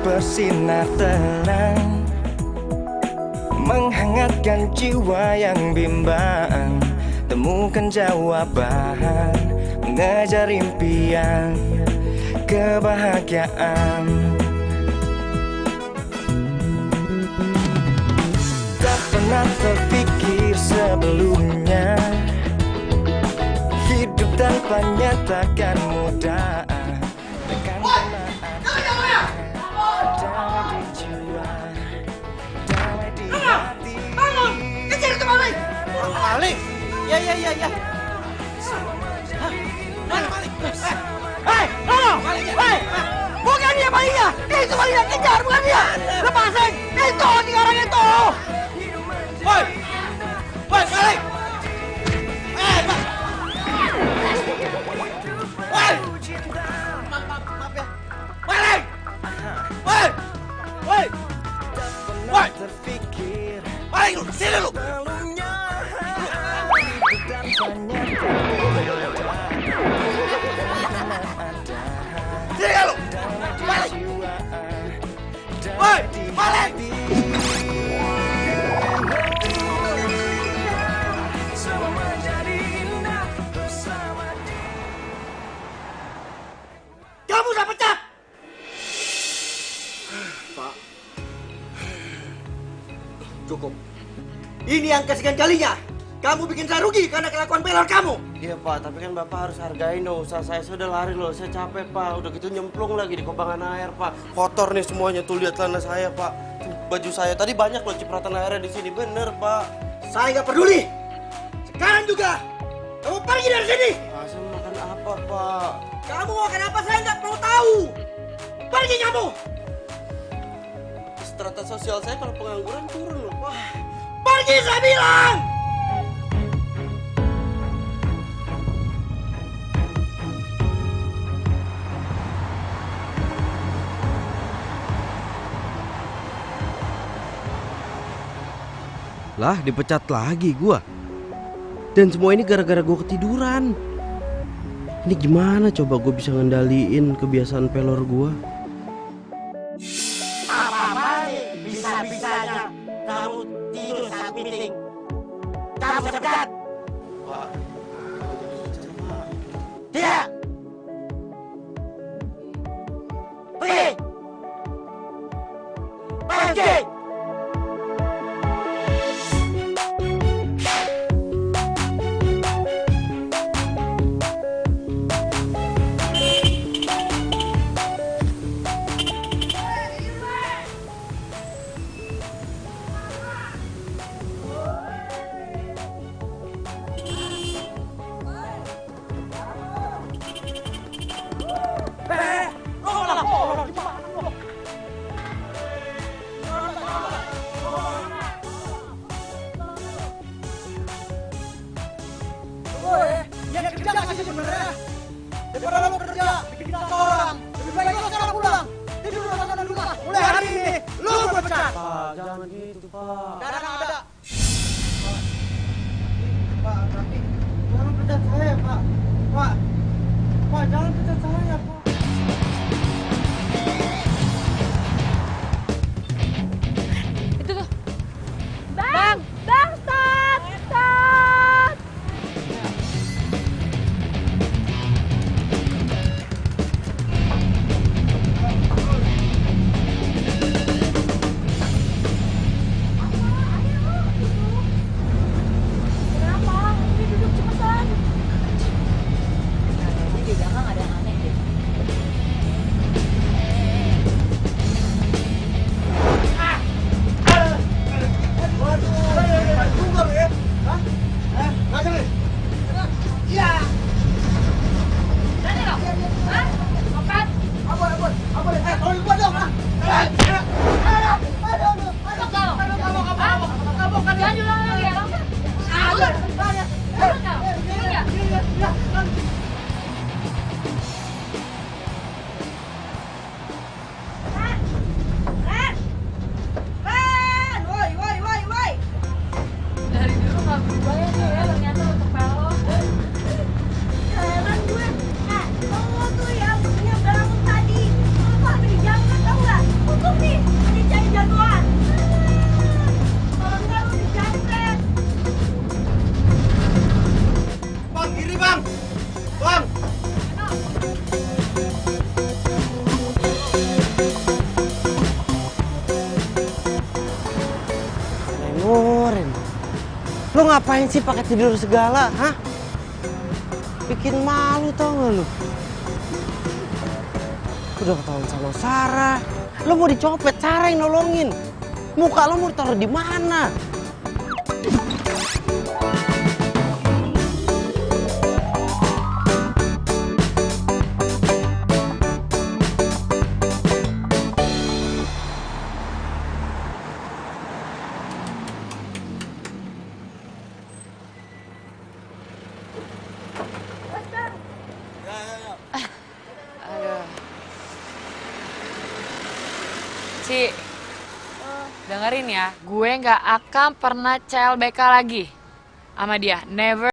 bersinar terang, menghangatkan jiwa yang bimbang. Temukan jawaban, mengejar impian, kebahagiaan. Tak pernah terpikir sebelumnya, hidup tanpanya takkan mudah. Tekan damai di jiwa, damai di hati. Bangun! Kejar itu maling! Maling? Ya. Mana maling? Hei, hei! Bukan dia malingnya! Itu malingnya, kejar, bukan dia! Lepasin! Itu, tiga orang itu! Woi, maling! Woi! Maaf ya. Maling! Woi! Maling lu, sini lu! Sini lu! Maling! Woi! Maling! Kamu udah pecat! Pak, cukup. Ini yang kesekian kalinya. Kamu bikin saya rugi karena kelakuan pelor kamu. Iya Pak, tapi kan Bapak harus hargain dong usaha saya. Sudah lari loh, saya capek Pak. Udah gitu nyemplung lagi di kobangan air Pak. Kotor nih semuanya, tuh lihat celana saya Pak. Baju saya tadi banyak loh cipratan airnya di sini, bener Pak. Saya nggak peduli. Sekarang juga kamu pergi dari sini. Saya makan apa Pak? Kamu mau makan apa saya nggak perlu tahu. Pergi kamu. Strata sosial saya kalau pengangguran turun loh Pak. Pergi saya bilang. Lah, dipecat lagi gua. Dan semua ini gara-gara gua ketiduran. Ini gimana coba gua bisa ngendaliin kebiasaan pelor gua? Apa bisa-bisanya kamu tidur saat meeting? Kamu pecat! Pak, Tidak! Pergi! Pergi! Yang kerja nggak sih sebenarnya? Daripada lo kerja, bikin kita orang. Lebih baik lo sekarang pulang. Tidur lo sana di rumah. Mulai hari ini, lo gue pecat. Pak, jangan gitu Pak. Sekarang ada. Pak, tapi jangan pecat saya, Pak. Pak, jangan pecat saya, Pak. Itu tuh. Bang, stop! Stop! Kenapa? Ini duduk cepetan. Ini di belakang ada yang aneh deh. Dari dulu nggak berubah ya dia ya, ternyata untuk pelor. Heran gue. Lo tuh ya punya bangun tadi. Lo tuh hampir dijangkut tau gak? ngapain sih pakai tidur segala, hah? Bikin malu tau gak lu? Udah ketahuan sama Sarah. Lo mau dicopet, Sarah yang nolongin. Muka lo mau ditaruh di mana? Ci, dengerin ya, gue nggak akan pernah CLBK lagi sama dia, never.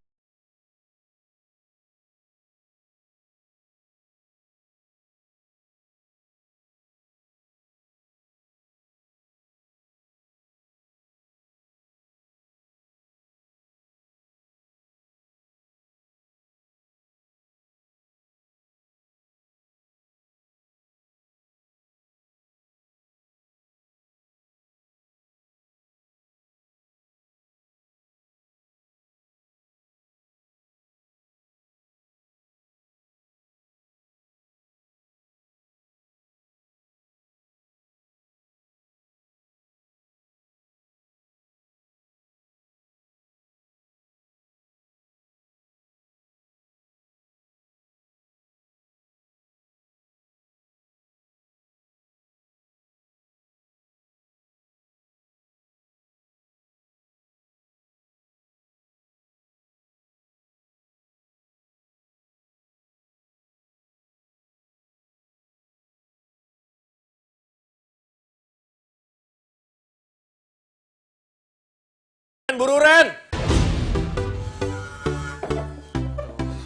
Buru Ren!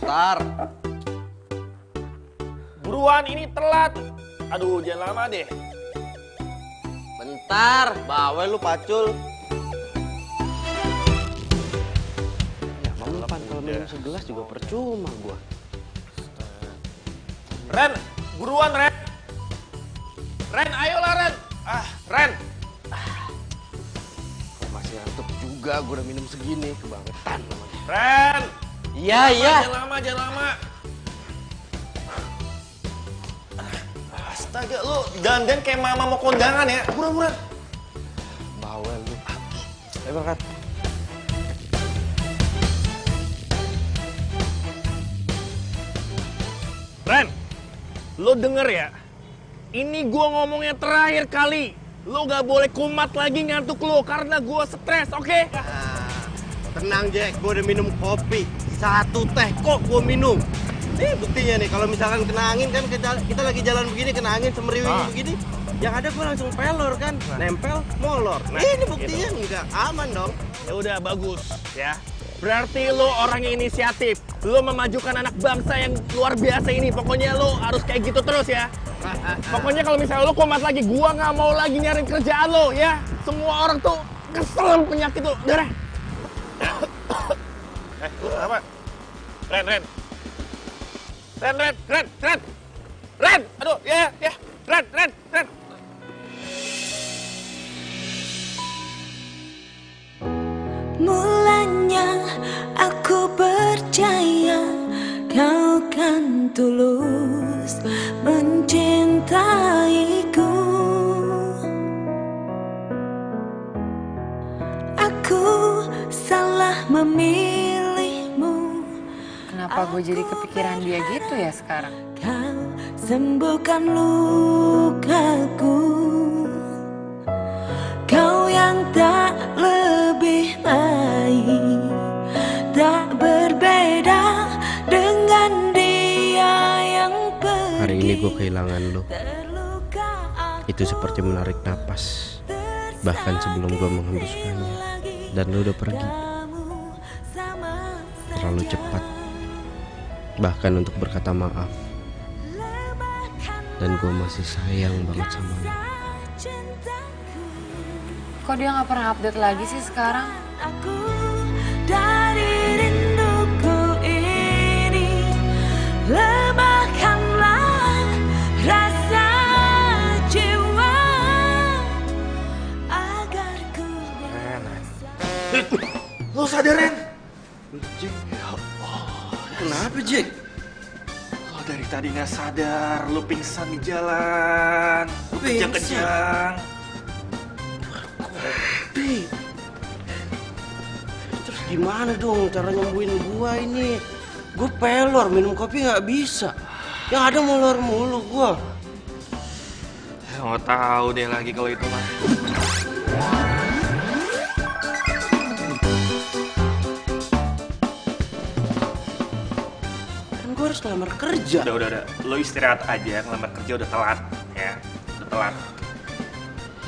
Bentar. Buruan ini telat. Aduh, jangan lama deh. Bentar, bawel lu Pacul. Ya mempan kalau minum segelas juga percuma gua. Ren, buruan Ren. Ren, ayolah Ren. Ren. Masih ngantuk juga, gua udah minum segini, kebangetan namanya. Ren. Iya, iya. Jangan lama. Astaga, lu dandan kayak mama mau kondangan ya. Buruan. Bawel lu. Ayo berangkat. Ren, lo denger ya. Ini gua ngomongnya terakhir kali. Lo gak boleh kumat lagi ngantuk lo karena gua stres, oke? Tenang Jack, gua udah minum kopi. 1 teh kok gua minum. Nih buktinya nih, kalau misalkan kena angin kan kita lagi jalan begini, kena angin semeriwing begini. Yang ada gua langsung pelor kan, nempel, molor. Ini buktinya enggak aman dong. Ya udah bagus ya. Berarti lo orang yang inisiatif. Lo memajukan anak bangsa yang luar biasa ini. Pokoknya lo harus kayak gitu terus ya. Pokoknya kalau misalnya lo kumat lagi, gua nggak mau lagi nyariin kerjaan lo ya. Semua orang tuh kesel sama penyakit lo. Udah. Apa? Ren. Aduh, ya. Ren. Mulanya aku percaya kau kan tulus mencintaiku. Aku salah memilihmu. Kenapa gue jadi kepikiran dia gitu ya sekarang? Kau sembuhkan lukaku. Kau yang tak lebih baik, tak berbeda dengan dia yang pergi. Hari ini gue kehilangan lo. Itu seperti menarik napas, bahkan sebelum gue menghembuskannya. Dan lo udah pergi terlalu cepat, bahkan untuk berkata maaf. Dan gue masih sayang banget sama lo. Kok dia nggak pernah update lagi sih sekarang? Aku dari rinduku ini, lemahkanlah rasa jiwa agar ku bisa. Lo Lo sadar, Ren? Jack, kenapa Jack? Lo dari tadi nggak sadar, lo pingsan di jalan. Lo kejang-kejang. Pi, terus gimana dong cara nyembuhin gua ini? Gua pelor, minum kopi nggak bisa. Yang ada molor mulu gua. Ya, nggak tahu deh lagi kalau itu mah. Kan gua harus ngelamar kerja. Udah. Lo istirahat aja, ngelamar kerja udah telat. Ya, udah telat.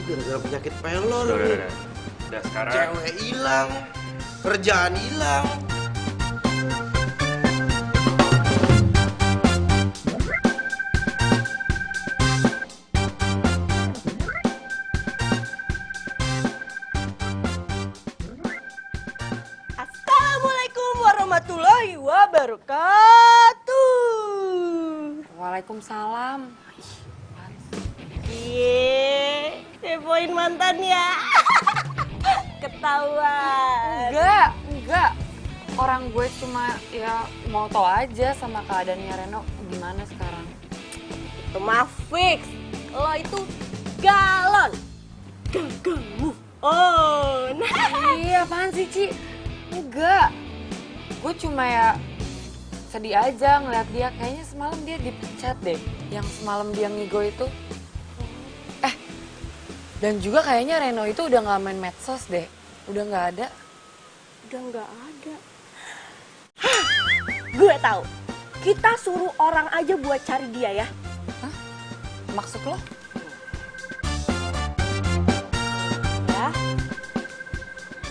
Gara-gara penyakit pelor. Udah sekarang. Cewek hilang, kerjaan hilang. Assalamualaikum warahmatullahi wabarakatuh. Waalaikumsalam. Iya, kepoin mantan ya. Ketahuan. Enggak. Orang gue cuma ya mau tahu aja sama keadaannya Reno gimana sekarang. Itu mah fix. Lo itu galon. Gagal move on. Iya, apaan sih, Ci? Enggak. Gue cuma ya sedih aja ngeliat dia. Kayaknya semalam dia dipecat deh. Yang semalam dia ngigo itu. Dan juga kayaknya Reno itu udah gak main medsos deh. Udah gak ada. Udah nggak ada. Gue tahu. Kita suruh orang aja buat cari dia ya. Hah? Maksud lo? Ya.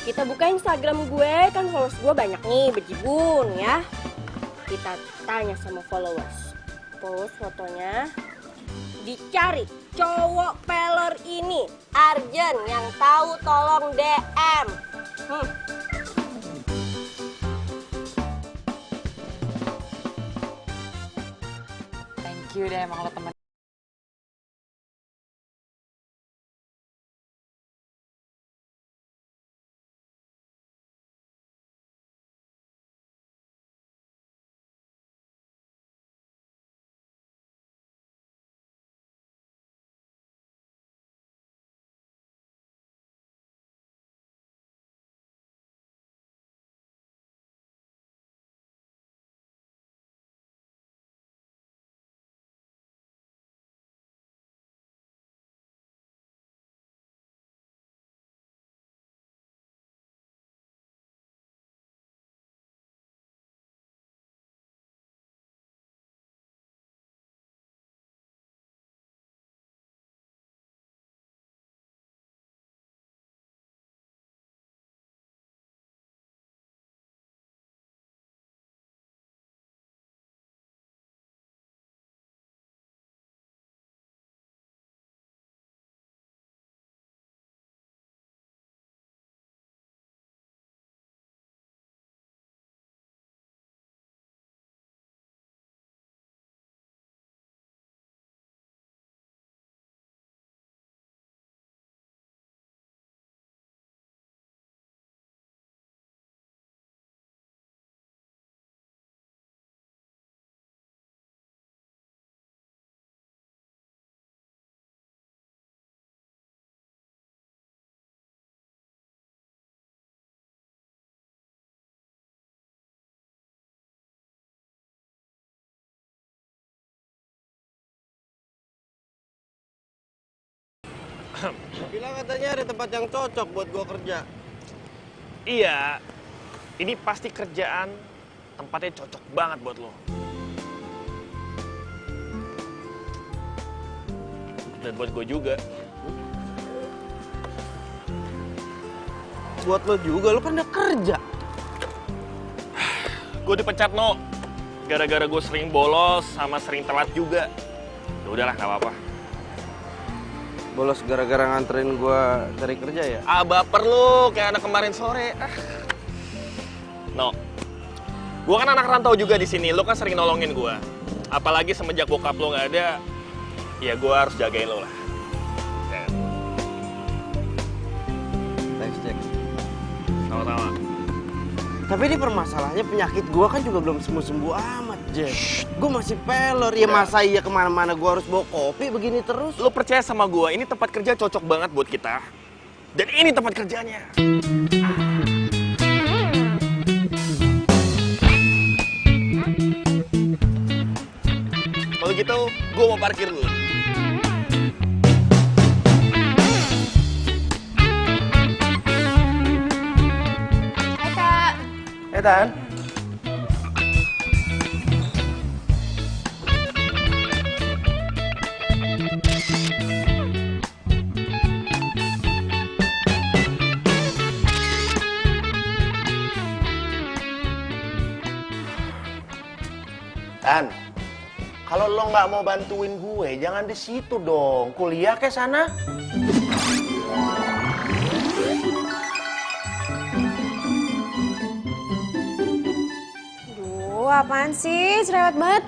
Kita buka Instagram gue, kan followers gue banyak nih, bejibun ya. Kita tanya sama followers. Post fotonya. Dicari cowok pelor ini. Arjen yang tahu tolong DM. Thank you deh emang lo temen. Bilang katanya ada tempat yang cocok buat gua kerja. Iya, ini pasti kerjaan tempatnya cocok banget buat lo. Dan buat gue juga. Buat lo juga, lo kan udah kerja. Gue dipecat, No. Gara-gara gue sering bolos sama sering telat juga. Ya udahlah, nggak apa-apa. Bolos gara-gara nganterin gua cari kerja ya? Ah, baper lu, kayak anak kemarin sore. No, gue kan anak rantau juga di sini. Lo kan sering nolongin gue. Apalagi semenjak bokap lo nggak ada, ya gue harus jagain lo lah. Thanks, Jack. Sama-sama. Tapi ini permasalahannya penyakit gua kan juga belum sembuh-sembuh amat, Jack. Gua masih pelor, ya masa iya kemana-mana gua harus bawa kopi begini terus? Lo percaya sama gua, ini tempat kerja cocok banget buat kita. Dan ini tempat kerjanya. Kalau gitu, gua mau parkir dulu. Tan. Tan, kalau lo nggak mau bantuin gue, jangan di situ dong. Kuliah ke sana. Apaan sih? Cerewet banget.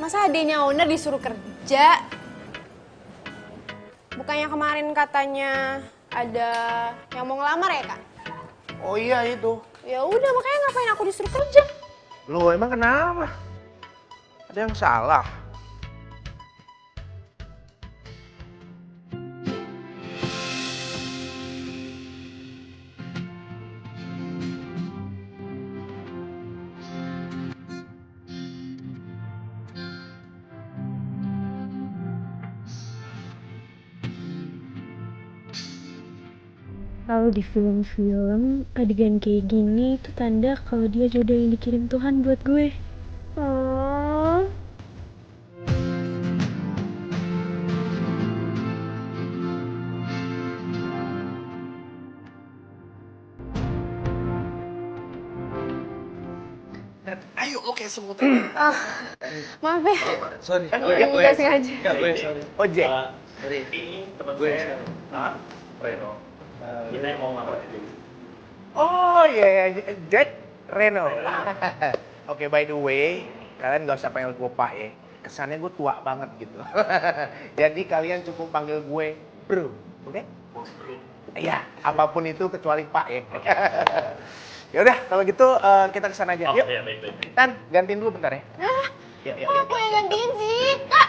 Masa adenya owner disuruh kerja? Bukannya kemarin katanya ada yang mau ngelamar ya, Kak? Oh iya itu. Ya udah, makanya ngapain aku disuruh kerja? Lo emang kenapa? Ada yang salah? Kalau di film-film adegan kayak gini itu tanda kalau dia jodoh yang dikirim Tuhan buat gue. Oh. Ayo lo kayak semut. Maaf ya. Sorry. Nggak sengaja. Sorry. Ojek. Sorry. Ini teman gue. Reno. Kita mau ngelamar dia. Oh iya, Jack Reno. Oke, by the way, kalian gak usah panggil gue Pak ya. Kesannya gue tua banget gitu. Jadi kalian cukup panggil gue Bro, oke? Iya, apapun itu kecuali Pak ya. Ya udah, kalau gitu kita kesana aja. Yuk. Iya, baik. Tan, gantiin dulu bentar ya. Yuk. Aku yang gantiin sih, Kak.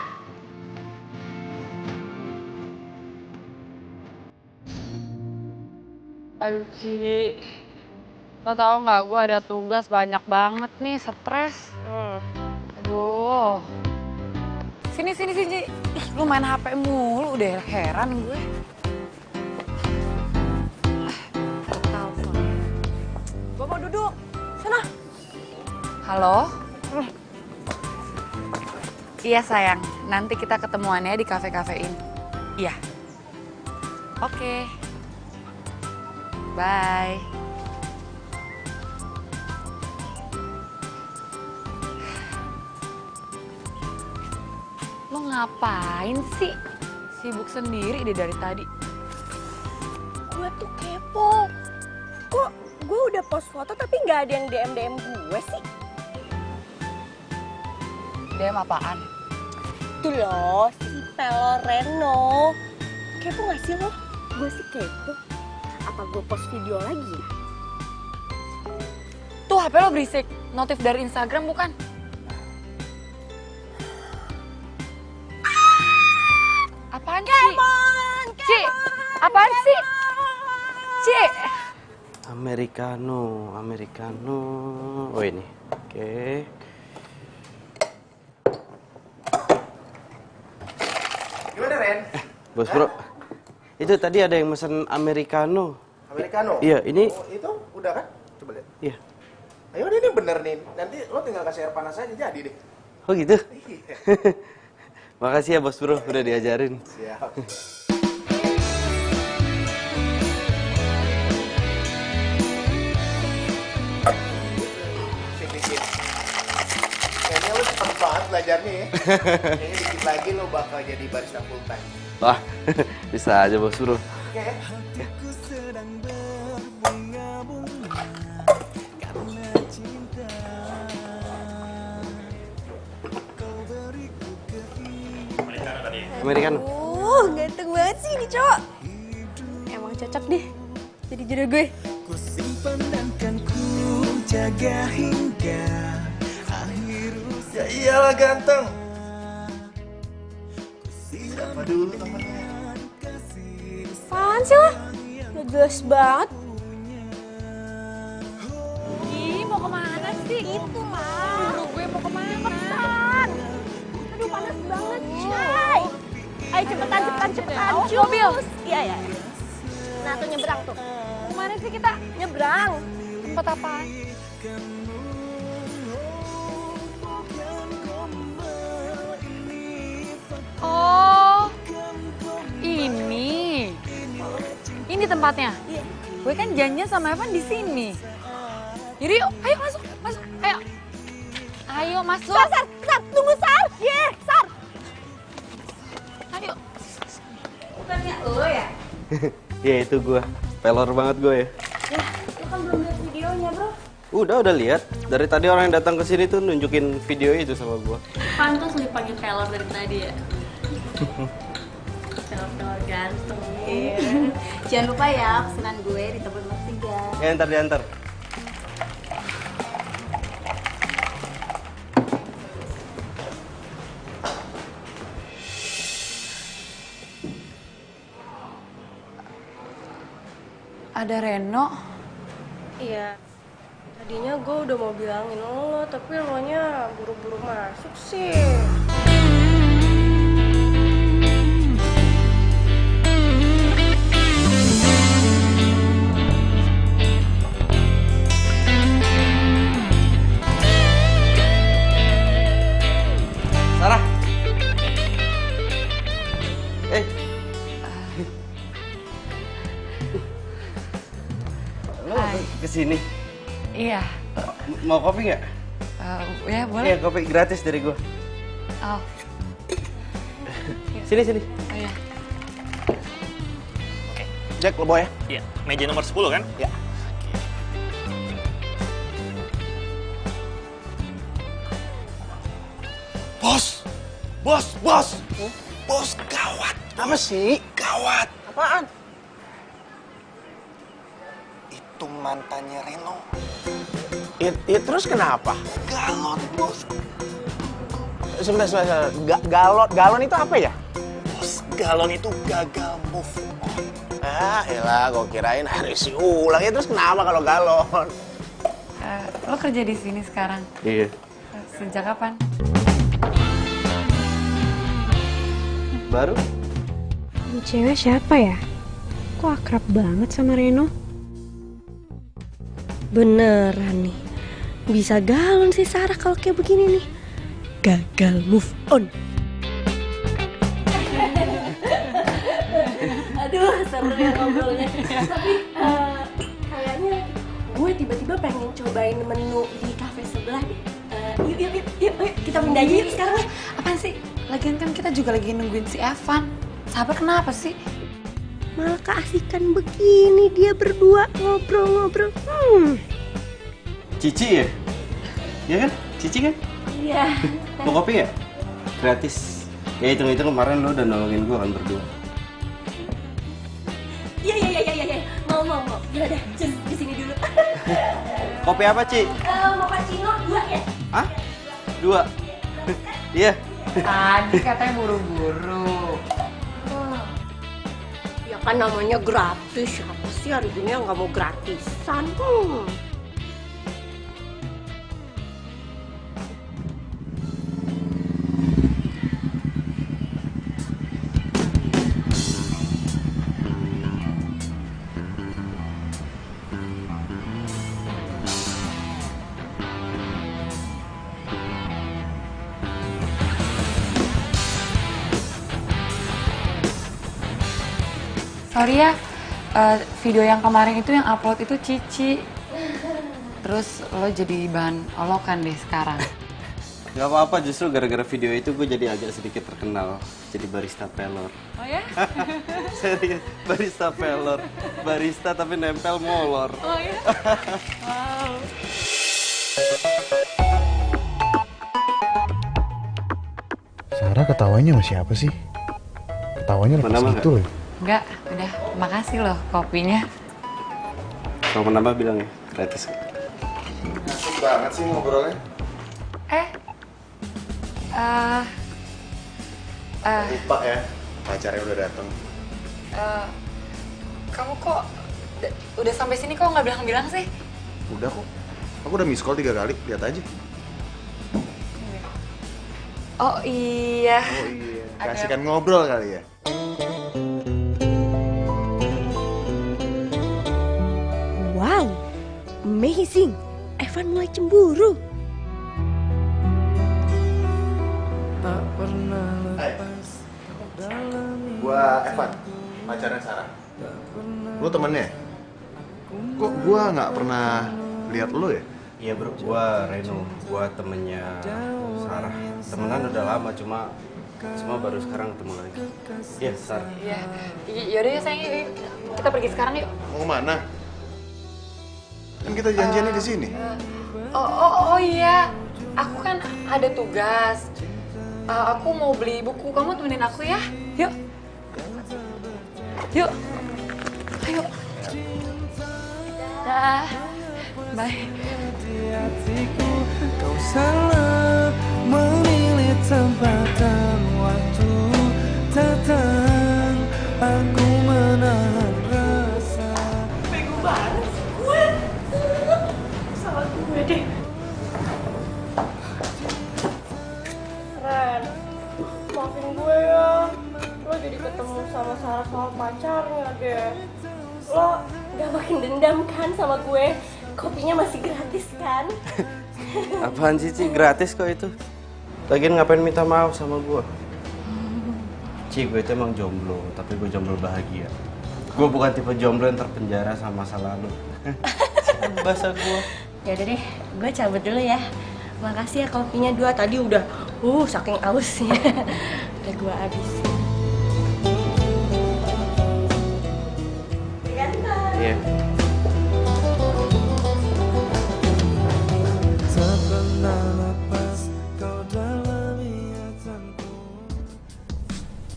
Aduh, Ci. Lo tau nggak, gue ada tugas banyak banget nih, stres. Aduh. Sini, Ci. Ih, lu main HP mulu, udah heran gue. Telepon. Gue mau duduk. Sana. Halo? Iya, sayang. Nanti kita ketemuannya di kafe-kafe ini. Iya. Oke. Bye. Lo ngapain sih? Sibuk sendiri deh dari tadi. Gue tuh kepo. Kok gue udah post foto tapi nggak ada yang DM gue sih? DM apaan? Tuh loh, si Pelor Reno. Kepo nggak sih lo? Gue sih kepo. Apa gue post video lagi ya? Tuh HP lo berisik. Notif dari Instagram bukan? Apaan sih? Ci, apaan sih? Ci. Americano. Oh ini. Oke. Gimana Ren? Bos Bro. Itu tadi ada yang mesen Americano. Americano? Iya, ini. Oh, itu udah kan? Coba lihat. Iya. Ayo ini bener nih. Nanti lo tinggal kasih air panas aja jadi deh. Oh gitu? Iya. Makasih ya Bos Bro, udah diajarin. Siap. Sini. Kayaknya lo cepet banget belajarnya ya. Kayaknya dikit lagi lo bakal jadi barista full time. Wah, bisa aja Bos Bro. Oke. Hatiku sedang berbunga-bunga karena cinta. Kau beriku keindahan. Americano. Ganteng banget sih ini cowok. Emang cocok deh jadi jodoh gue. Ku simpan dan kan ku jaga hingga akhir usia. Ya iyalah ganteng. Apa dulu temennya? Apaan sih lo? Gak jelas banget. Ih, mau kemana sih? Itu lah. Buru gue mau kemana? Cepetan. Aduh panas banget, Chay. Ayo cepetan. Awas Cus. mobil. Iya. Nah tuh nyebrang tuh. Kemana sih kita? Nyebrang. Tempat apaan? Oh, ini tempatnya. Iya. Gue kan janjian sama Evan di sini. Jadi yuk, ayo masuk, ayo. Ayo masuk. Sar, tunggu Sar. Sar. Ayo. Bukannya lo ya? Ya itu gue, pelor banget gue ya. Ya, lo kan belum lihat videonya bro. Udah lihat. Dari tadi orang yang datang ke sini tuh nunjukin video itu sama gue. Pantas lu dipanggil pelor dari tadi ya. Pelor ganteng. Jangan lupa ya pesanan gue di tempat nomor 3. Ya ntar diantar. Ada Reno. Iya. Tadinya gue udah mau bilangin lo, tapi lo nya buru-buru masuk sih. Sarah. Lo kesini? Iya. Mau kopi nggak? Ya boleh. Iya, kopi gratis dari gue. Oh. Sini. Oh iya. Jack, lo bawa ya? Iya, meja nomor 10 kan? Ya. Bos, gawat. Apa sih? Gawat. Apaan? Itu mantannya Reno. Ya terus kenapa? Galon, bos. Sebentar. Galon itu apa ya? Bos, galon itu gagal move on. Ah, elah, gue kirain hari isi ulang. Ya terus kenapa kalau galon? Lo kerja di sini sekarang? Iya. Sejak kapan? Baru? Ini cewek siapa ya? Kok akrab banget sama Reno? Beneran nih. Bisa galon sih Sarah kalau kayak begini nih. Gagal move on. Aduh, seru ya ngobrolnya. Tapi kayaknya gue tiba-tiba pengen cobain menu di kafe sebelah deh. Yuk, kita pindah aja yuk sekarang. Apaan sih? Lagian kan kita juga lagi nungguin si Evan. Sabar kenapa sih? Malah keasikan begini dia berdua ngobrol-ngobrol. Cici ya? Iya kan? Cici kan? Iya. Mau kopi nggak? Gratis. Ya hitung-hitung kemarin lo udah nolongin gue kan berdua. Iya. Mau. Yaudah, just di sini dulu. Kopi apa, Ci? Mau cappuccino 2 ya? Hah? 2? Iya. Tadi katanya buru-buru. Ya kan namanya gratis, siapa sih hari ini yang nggak mau gratisan? Sorry ya, video yang kemarin itu yang upload itu Cici. Terus lo jadi bahan olokan deh sekarang. Gak apa-apa, justru gara-gara video itu gue jadi agak sedikit terkenal. Jadi barista pelor. Oh ya? Serius, barista pelor. Barista tapi nempel molor. Oh ya? Wow. Sarah ketawanya sama siapa sih? ketawanya lepas gitu loh. Enggak, udah. Makasih loh kopinya. Mau menambah bilang ya, gratis. Asik banget sih ngobrolnya. Lupa ya, pacarnya udah datang. Kamu kok udah sampai sini kok nggak bilang-bilang sih? Udah kok. Aku udah miss call 3 kali, lihat aja. Oh iya. Oh iya. Kasihkan ngobrol kali ya. Wow, amazing. Evan mulai cemburu. Hai. Gua Evan, pacarnya Sarah. Lu temennya? Kok gua nggak pernah lihat lu ya? Iya bro, gua Reno, gua temennya Sarah. Temenan udah lama, cuma baru sekarang ketemu lagi. Iya, Sarah. Iya. Yaudah ya sayang, yuk. Kita pergi sekarang yuk. Mau kemana? Kan kita janjiannya di sini. Oh iya. Aku kan ada tugas. Aku mau beli buku. Kamu temenin aku ya? Yuk. Yuk. Ayo. Dah. Bye. Hatiku kau salah memilih tempat dan waktu datang aku menahan rasa. Bego banget sih gue. Salah gue deh. Ren, maafin gue ya. Lo jadi ketemu sama Sarah sama pacarnya deh. Lo gak makin dendam kan sama gue? Kopinya masih gratis kan? Apaan sih, Ci? Gratis kok itu. Lagian ngapain minta maaf sama gua? Ci, gue itu emang jomblo, tapi gue jomblo bahagia. Gue bukan tipe jomblo yang terpenjara sama masa lalu. Bahasa gua. Yaudah deh, gue cabut dulu ya. Makasih ya kopinya 2, tadi udah saking ausnya. Udah gue habisin. Iya.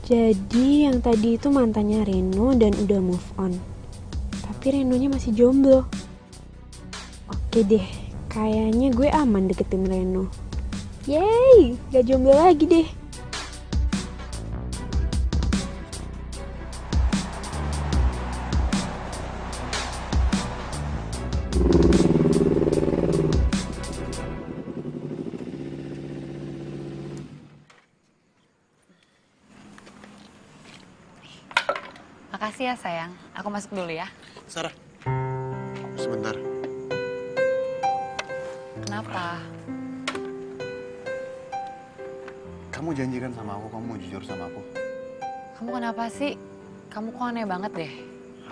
Jadi yang tadi itu mantannya Reno dan udah move on. Tapi Renonya masih jomblo. Oke deh, kayaknya gue aman deketin Reno. Yeay, gak jomblo lagi deh. Makasih ya sayang. Aku masuk dulu ya. Sarah, sebentar. Kenapa? Kamu janjikan sama aku, kamu mau jujur sama aku. Kamu kenapa sih? Kamu kok aneh banget deh.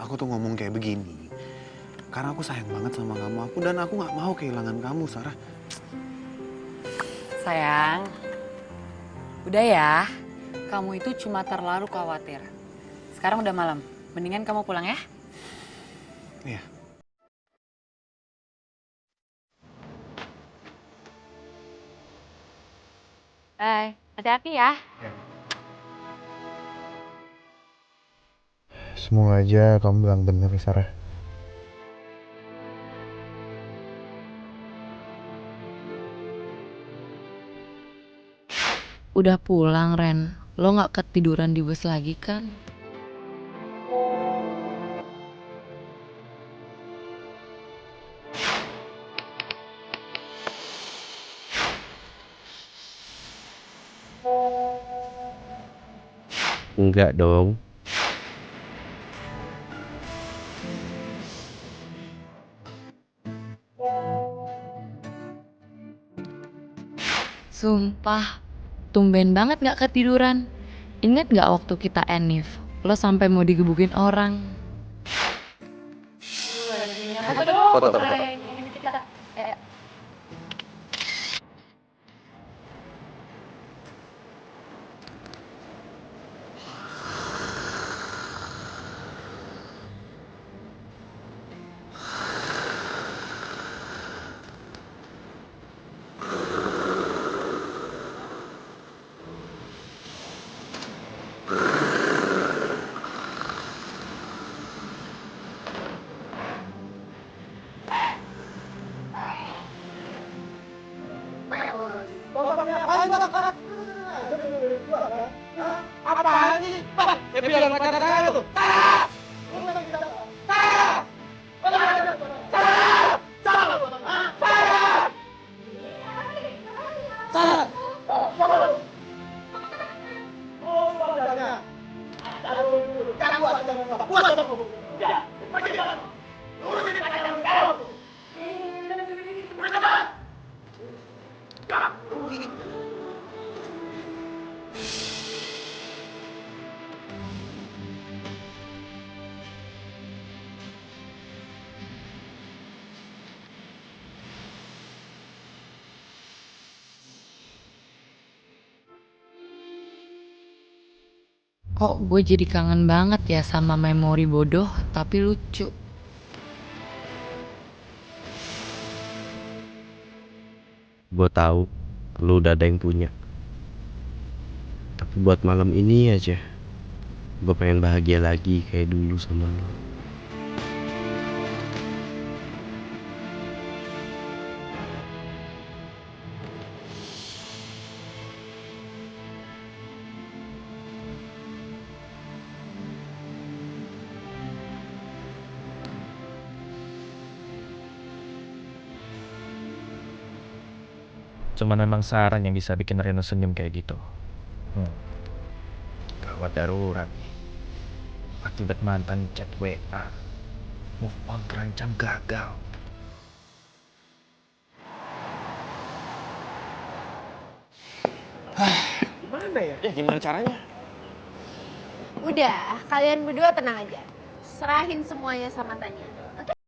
Aku tuh ngomong kayak begini karena aku sayang banget sama kamu. Dan aku nggak mau kehilangan kamu, Sarah. Sayang, udah ya. Kamu itu cuma terlalu khawatir. Sekarang udah malam. Mendingan kamu pulang ya. Iya. Bye. Hati-hati ya. Semoga aja kamu bilang bener, Sarah. Udah pulang, Ren. Lo gak ketiduran di bus lagi kan? Enggak dong. Sumpah, tumben banget gak ketiduran. Ingat gak waktu kita enif? Lo sampai mau digebukin orang. Foto. Apaan sih? Biar kata-kata tuh. Kok gue jadi kangen banget ya sama memori bodoh tapi lucu. Gue tahu lu udah ada yang punya. Tapi buat malam ini aja, gue pengen bahagia lagi kayak dulu sama lu. Cuman memang Saran yang bisa bikin Reno senyum kayak gitu. Gawat darurat. Akibat mantan chat WA. Move on terancam gagal. Gimana ya? Ya gimana caranya? Udah, kalian berdua tenang aja. Serahin semuanya sama Tanya. Oke?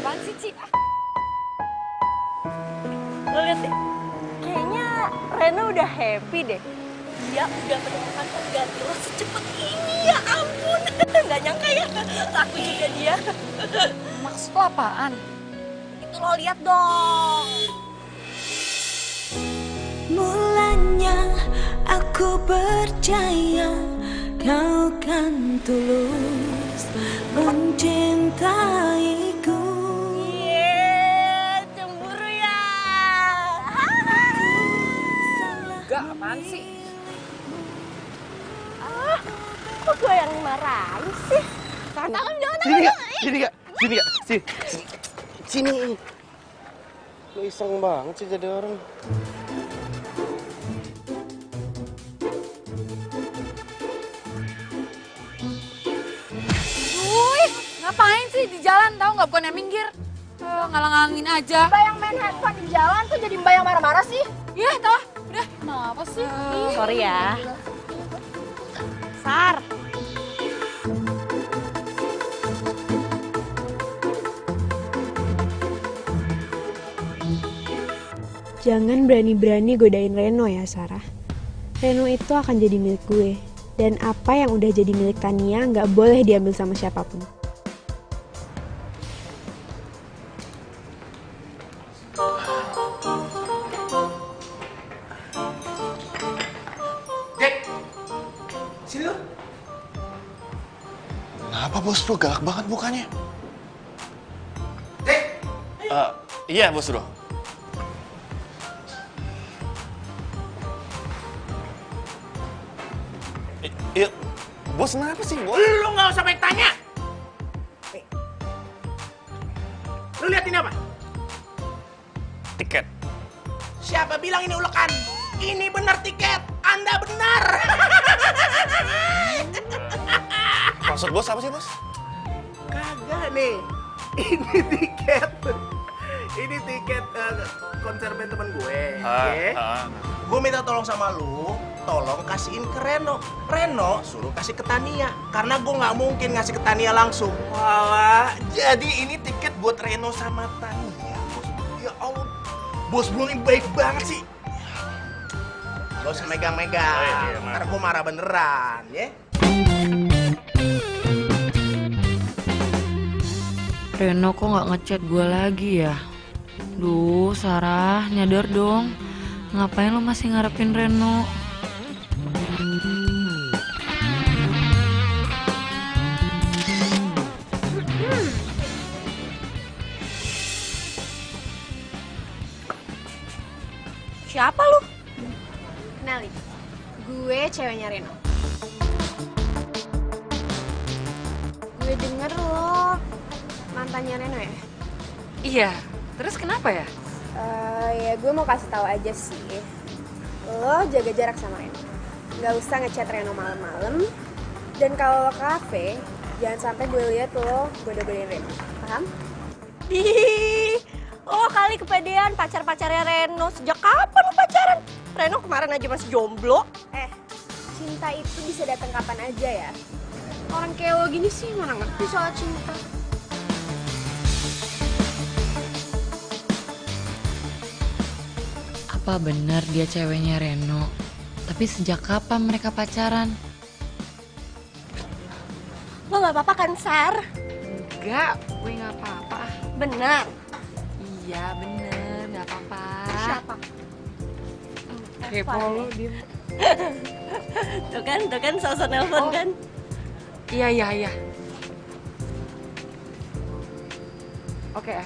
Apaan sih, Ci? Lo liat deh, kayaknya Reno udah happy deh. Dia udah menemukan pengganti lo secepat ini, ya ampun. Gak nyangka ya, aku juga dia. Maksud lo apaan? Itu lo lihat dong. Mulanya aku percaya kau kan tulus mencintaiku. Cemburu ya. Gak, apaan sih? Kok gue yang marahin sih? Tangan jangan. Sini gak? Sini. Lu iseng banget sih jadi orang. Wih, ngapain sih di jalan tau nggak, bukannya minggir? Ngalang-ngalangin aja. Mbak yang main handphone di jalan tuh jadi mbak yang marah-marah sih. Iya toh, udah kenapa sih? Sorry ya. Sar. Jangan berani-berani godain Reno ya, Sarah. Reno itu akan jadi milik gue. Dan apa yang udah jadi milik Tania nggak boleh diambil sama siapapun. bos bro, galak banget mukanya. Iya bos bro. Iya, bos kenapa sih bos? Lu nggak usah banyak tanya. Nih. Lu lihat ini apa? Tiket. Siapa bilang ini ulekan? Ini benar tiket. Anda benar. Maksud bos apa sih bos? Kagak nih. Ini tiket. Ini tiket konser band temen gue. Gue minta tolong sama lu, tolong kasihin ke Reno. Reno suruh kasih ke Tania, karena gue nggak mungkin ngasih ke Tania langsung. Wah, jadi ini tiket buat Reno sama Tania, bos. Ya Allah, bos gue ini baik banget sih. Gak usah megang-megang, ntar gue marah beneran, ya. Reno kok nggak ngechat gue lagi ya? Duh, Sarah, nyadar dong. Ngapain lo masih ngarepin Reno? Siapa lu? Kenalin, gue ceweknya Reno. Gue denger lo mantannya Reno ya? Iya, terus kenapa ya? Ya gue mau kasih tahu aja sih. Lo jaga jarak sama Reno. Gak usah ngechat Reno malam-malam. Dan kalau lo ke kafe, jangan sampai gue lihat lo goda-godain Reno. Paham? Ih, lo kali kepedean pacar-pacarnya Reno. Sejak kapan lo pacaran? Reno kemarin aja masih jomblo. Cinta itu bisa datang kapan aja ya. Orang kayak lo gini sih mana ngerti soal cinta. Apa benar dia ceweknya Reno? Tapi sejak kapan mereka pacaran? Lo gak apa-apa kan, Sar? Enggak, gue gak apa-apa. Benar? Iya, bener, gak apa-apa. Siapa? Kepo lo, diem. Tuh kan, sosok nelpon kan? Iya. Oke.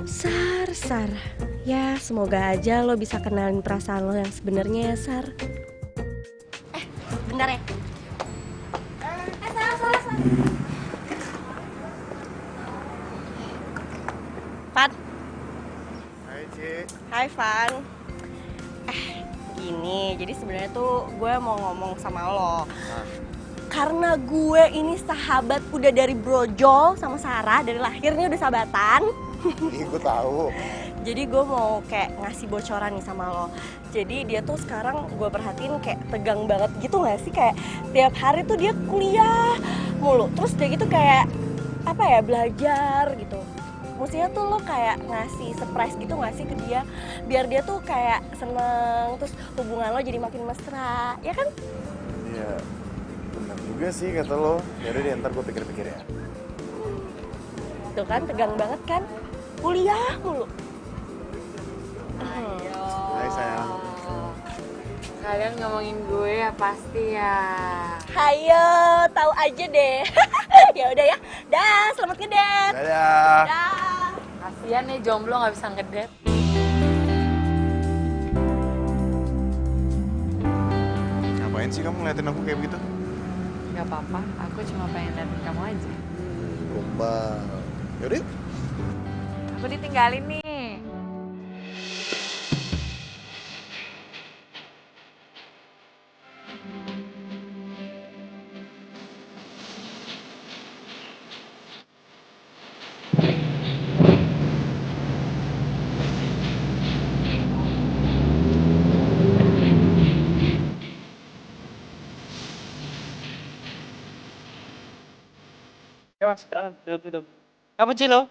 Sar. Ya, semoga aja lo bisa kenalin perasaan lo yang sebenarnya ya, Sar. Bentar ya. Sar. Van. Hai, Ci. Hai, Van. Gini, jadi sebenarnya tuh gue mau ngomong sama lo. Karena gue ini sahabat udah dari brojol sama Sarah, dari lahirnya udah sahabatan. Ini gue tahu. Jadi gue mau kayak ngasih bocoran nih sama lo. Jadi dia tuh sekarang gue perhatiin kayak tegang banget gitu gak sih? Kayak tiap hari tuh dia kuliah mulu. Terus dia gitu kayak apa ya, belajar gitu. Maksudnya tuh lo kayak ngasih surprise gitu gak sih ke dia? Biar dia tuh kayak seneng, terus hubungan lo jadi makin mesra, ya kan? Iya, benar juga sih kata lo. Yaudah deh, ntar gue pikir-pikir ya. Tuh kan, tegang banget kan? Kuliah mulu. Hai sayang. Kalian ngomongin gue ya pasti ya. Hayo, tahu aja deh. Ya udah ya. Dah, selamat ngedate. Dadah. Dah. Kasian nih jomblo nggak bisa ngedate. Ngapain sih kamu ngeliatin aku kayak begitu? Gak apa-apa, aku cuma pengen liatin kamu aja. Gombal. Yaudah yuk. Aku ditinggalin nih. Ya mas, duduk. Kamu Cilo?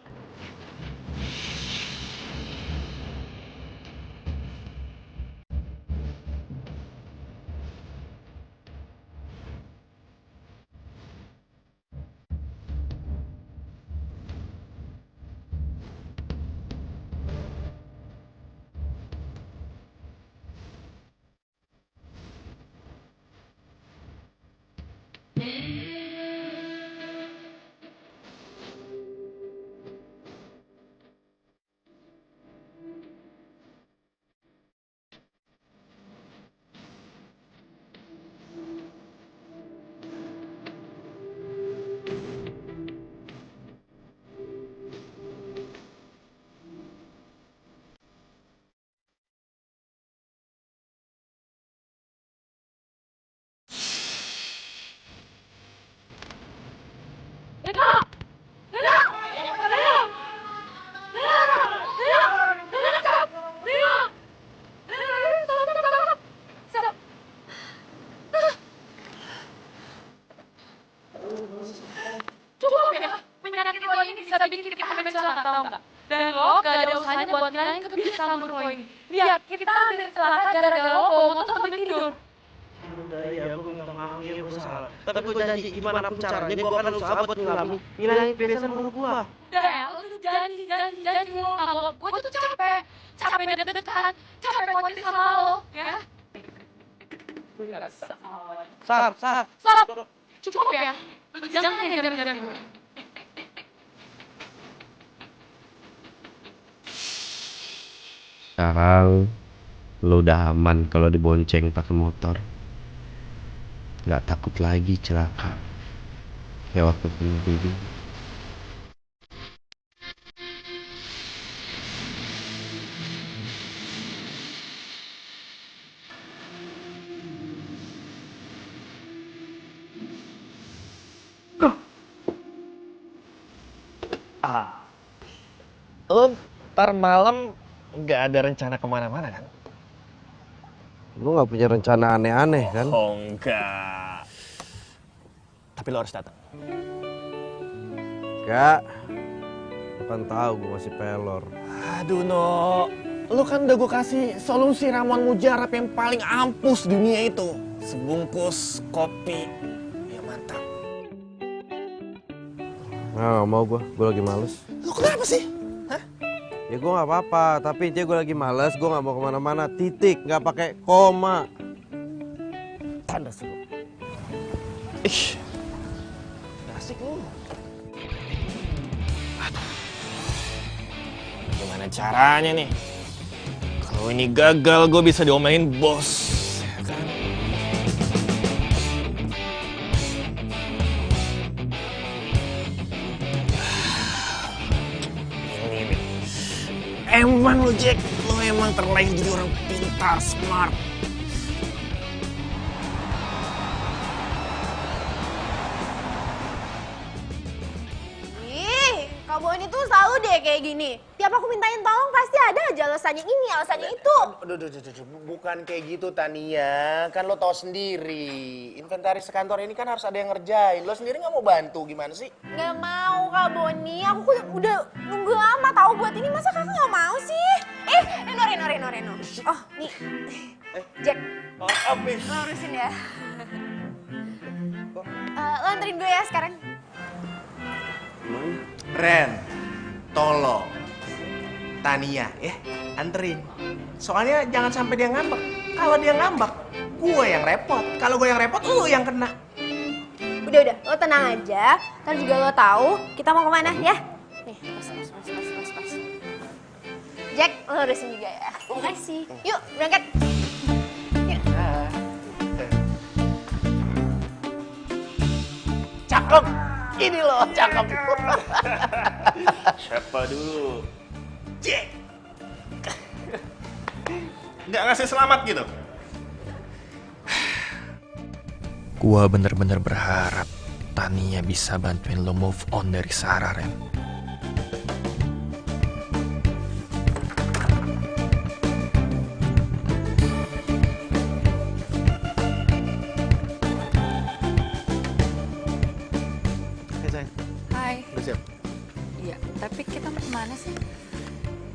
lo gak ada usahanya buat ngilangin kebiasaan buruk lo ini. Lihat, kita hampir celaka gara-gara lo bawa motor sampai tidur. Udah ya, gue minta maaf ya, gue salah. Tapi gue janji gimana pun caranya, gue akan usaha buat ngilangin kebiasaan buruk gue. Udah ya, lo tuh janji lo kalau gue tuh capek deket-deketan, capek khawatir sama lo, ya. Sar. Cukup ya, jangan diam-diam gue. Sekarang lo udah aman kalau dibonceng pakai motor. Nggak takut lagi celaka kayak waktu dulu. Lo ntar malam nggak ada rencana kemana-mana kan? Lo nggak punya rencana aneh-aneh kan? Oh enggak. Tapi lo harus datang. Enggak. Lo kan tahu gue masih pelor. Aduh No, lo kan udah gue kasih solusi ramuan mujarab yang paling ampuh di dunia itu. Sebungkus kopi. Ya mantap. Nah, mau gue lagi males. Lo kenapa sih? Ya gue nggak apa-apa, tapi dia gue lagi males, gue nggak mau kemana-mana, titik, nggak pakai koma. Tanda suruh. Ih, asik lu. Aduh, gimana caranya nih? Kalau ini gagal, gue bisa diomelin bos. Ya kan? Emang lo Jack, lo emang terlahir jadi orang pintar, smart. Ih, Kak Boni tuh selalu deh kayak gini. Tiap aku mintain tolong pasti ada aja alasannya ini, alasannya itu. Aduh, bukan kayak gitu Tania. Kan lo tau sendiri, inventaris sekantor ini kan harus ada yang ngerjain. Lo sendiri nggak mau bantu, gimana sih? Nggak mau Kak Boni, aku udah nunggu lama tahu buat ini, masa kakak nggak mau sih? Reno. Oh, nih. Jack. Oh, habis. Lo urusin ya. Lo anterin gue ya sekarang. Ren, tolong. Tania, anterin. Soalnya jangan sampai dia ngambek. Kalau dia ngambek, gue yang repot. Kalau gue yang repot, lo yang kena. Udah, lo tenang aja. Ntar juga lo tahu kita mau kemana ya. Nih, pas. Jack, lo urusin juga ya. Makasih. Yuk, berangkat. Yuk. Cakep. Ini loh, cakep. Siapa dulu? Jack. Nggak ngasih selamat gitu? Gua bener-bener berharap Tania bisa bantuin lo move on dari Sarah, Ren. Hai. Udah siap? Iya, tapi kita mau kemana sih?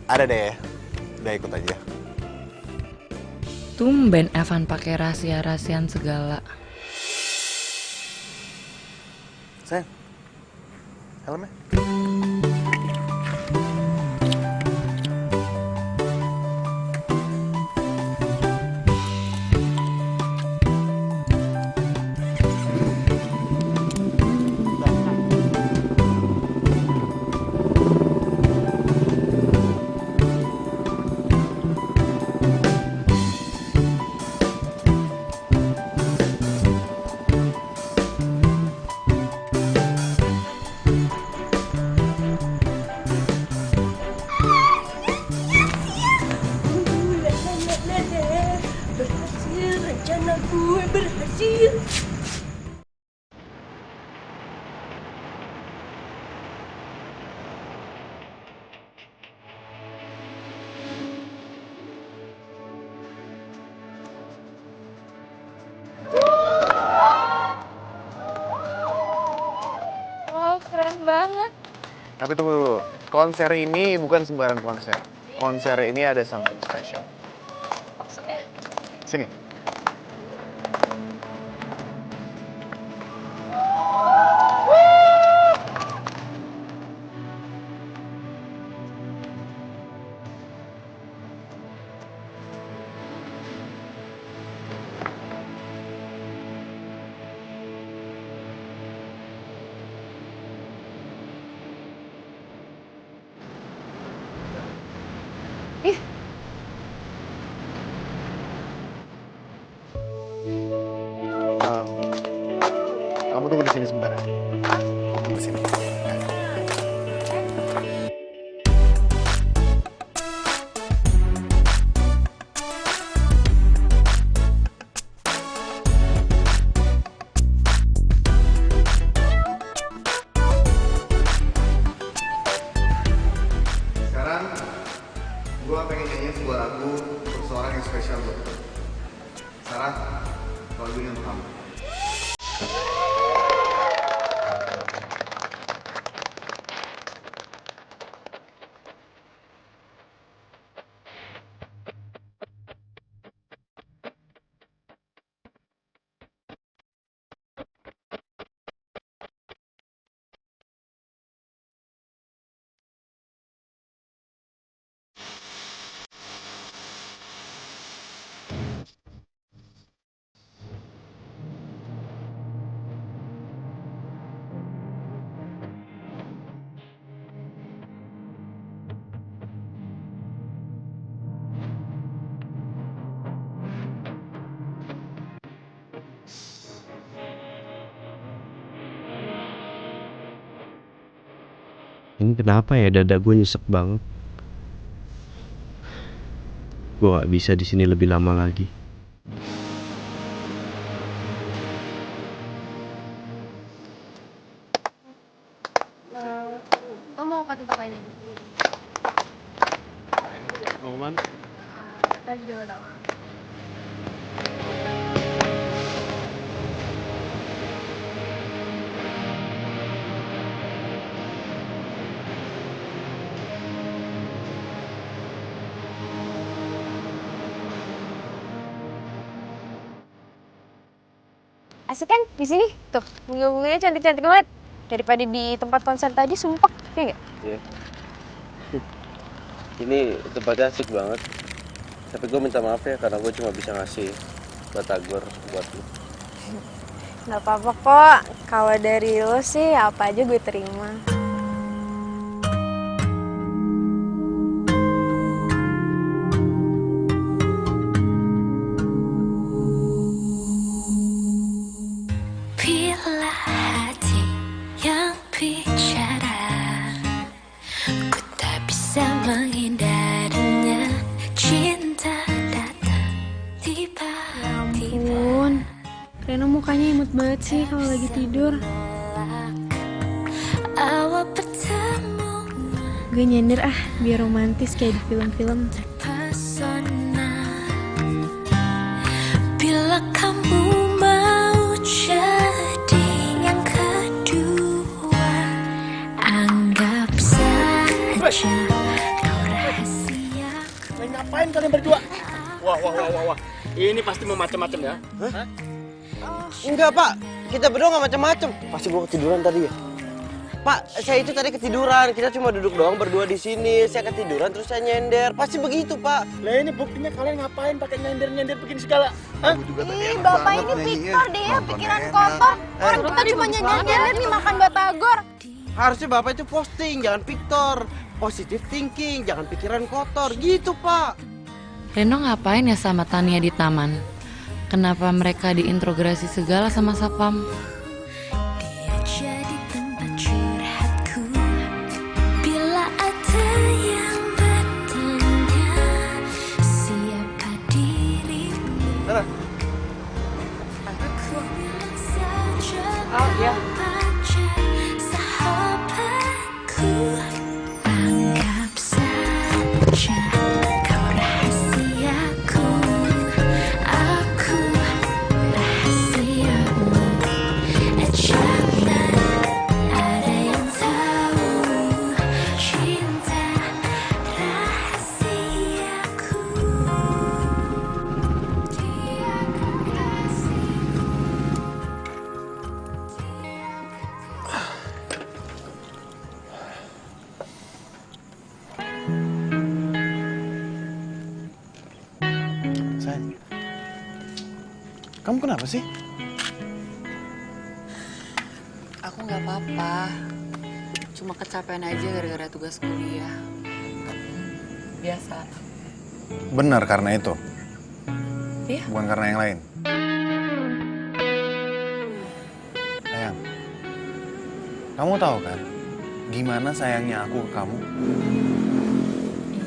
Ada deh, udah ikut aja. Tumben Evan pakai rahasia-rahasian segala. Sayang, helmnya. Berhasil, rencana gue berhasil. Wow, keren banget. Tapi tunggu dulu, konser ini bukan sembarang konser. Konser ini ada something special. Maksudnya? Sini. Ih, Kamu tunggu di sini sebentar. Tunggu di sini. Sekarang gue pengen nyanyiin sebuah lagu untuk seorang yang spesial buat gue. Sarah, lagu ini untuk kamu. Ini kenapa ya dada gue nyesek banget? Gue gak bisa di sini lebih lama lagi. lo mau ke tempat lain? Mau mana? Tadi juga gak tahu. Asik kan di sini? Tuh, bunga-bunganya cantik-cantik banget. Daripada di tempat konser tadi sumpek, ya nggak? Iya. Ini tempatnya asik banget. Tapi gue minta maaf ya karena gue cuma bisa ngasih batagor buat lu. Nggak apa-apa kok. Kalau dari lo sih apa aja gue terima. Bila hati yang bicara, ku tak bisa menghindarinya. Cinta datang tiba-tiba. Ampun, Reno mukanya imut banget sih kalau lagi tidur. Awal bertemu Gue nyender biar romantis kayak di film-film. terpesona. Bila kamu mau jadi yang kedua, anggap saja kau rahasia. Ngapain kalian berdua? Wah. Ini pasti mau macam-macam ya? Hah? Enggak, Pak. Kita berdua nggak macam-macam. Pasti gua ketiduran tadi ya. Pak, saya itu tadi ketiduran. Kita cuma duduk doang berdua di sini. Saya ketiduran terus saya nyender. Pasti begitu, Pak. Lah ini buktinya kalian ngapain pakai nyender-nyender begini segala? Hah? Ih, bapak ini Victor deh ya, pikiran kotor. Orang kita cuma nyender-nyender nih makan batagor. Harusnya Bapak itu posting, jangan Victor. Positive thinking, jangan pikiran kotor. Gitu, Pak. Reno ngapain ya sama Tania di taman? Kenapa mereka diintrogasi segala sama Sapam? Dia jadi tempat curhatku. Bila ada yang bertanya siapa dirimu, aku bilang saja aja sahabatku. Anggap saja kau rahasiaku, aku rahasiamu. Kamu kenapa sih? Aku nggak apa-apa. Cuma kecapean aja gara-gara tugas kuliah. Biasa. Benar karena itu? Iya. Bukan karena yang lain? Sayang, kamu tahu kan gimana sayangnya aku ke kamu?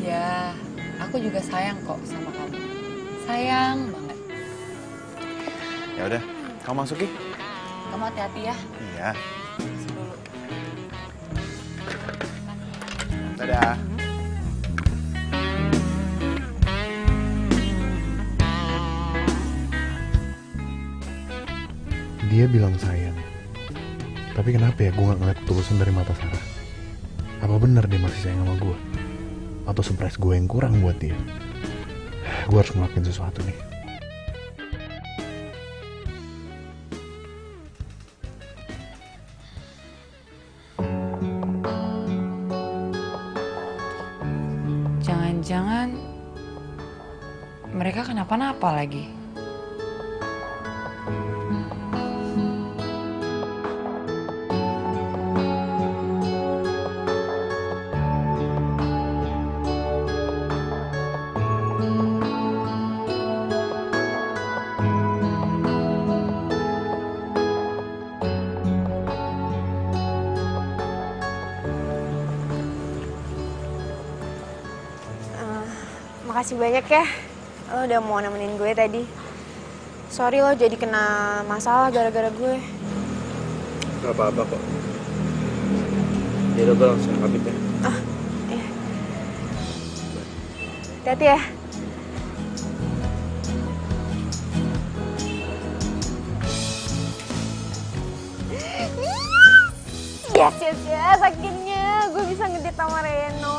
Iya, aku juga sayang kok sama kamu. Sayang banget. Ya udah, kamu masuk Ki. Kamu hati-hati ya. Iya. Masuk dulu. Dadah. Dia bilang sayang. Tapi kenapa ya gue gak ngeliat ketulusan dari mata Sarah? Apa benar dia masih sayang sama gue? Atau surprise gue yang kurang buat dia? Gue harus ngelakuin sesuatu nih. Jangan-jangan mereka kenapa-napa lagi. Makasih banyak ya, lo udah mau nemenin gue tadi. Sorry lo jadi kena masalah gara-gara gue. Gak apa-apa kok. Yaudah gue langsung pamit ya. Ah, iya. Hati-hati ya. Yes, akhirnya gue bisa ngedate sama Reno.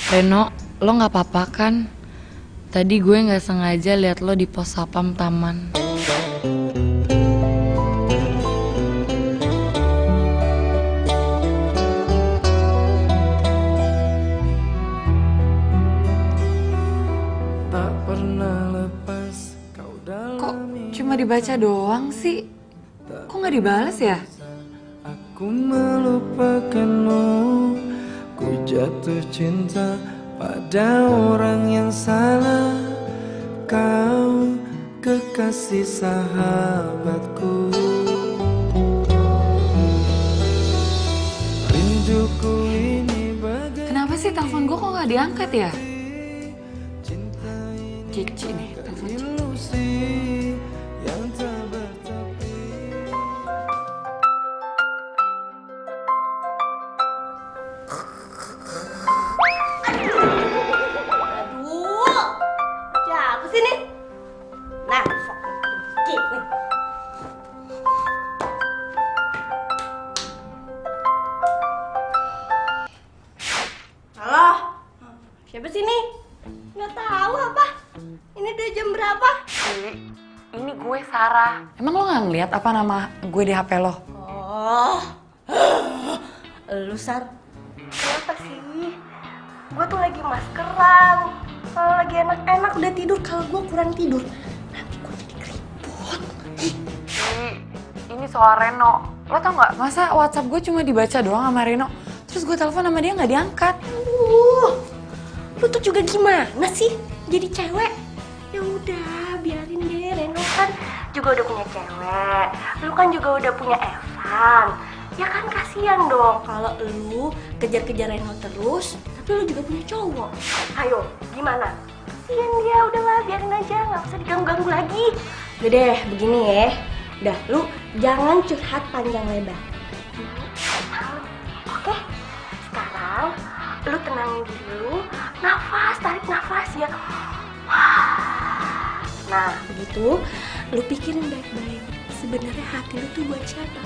Reno, lo nggak apa-apa kan? Tadi gue nggak sengaja lihat lo di pos sapam taman. Kok cuma dibaca doang sih? Kok nggak dibales ya? Aku melupakanmu, ku jatuh cinta pada orang yang salah. Kau kekasih sahabatku. Rinduku ini bagai Kenapa sih telepon gue kok nggak diangkat ya? Cici nih, telepon ilusi yang tak bertepi. Aduh, siapa sih nih? Nah, sok dikit nih. Halo, siapa sih nih? Nggak tahu apa? Ini udah jam berapa? Ini gue Sarah. Emang lo nggak ngeliat apa nama gue di HP lo? Oh, lu Sar, kenapa sih? Gue tuh lagi maskeran. Kalau lagi enak-enak udah tidur, kalau gue kurang tidur nanti gue jadi keriput. Ini soal Reno. Lo tau nggak? Masa WhatsApp gue cuma dibaca doang sama Reno, terus gue telepon sama dia nggak diangkat. Lu tuh juga gimana sih? Jadi cewek? Ya udah, biarin deh. Reno kan juga udah punya cewek. Lu kan juga udah punya Evan. Ya kan kasihan dong kalau lu kejar-kejar Reno terus, tapi lu juga punya cowok. Ayo, gimana? Kasihan dia, udahlah biarin aja, nggak usah diganggu-ganggu lagi. Udah deh, begini ya. Udah, lu jangan curhat panjang lebar. Oke? Sekarang lu tenangin dulu, nafas, tarik nafas ya. Nah, begitu, lu pikirin baik-baik. Sebenarnya hati lu tuh buat siapa?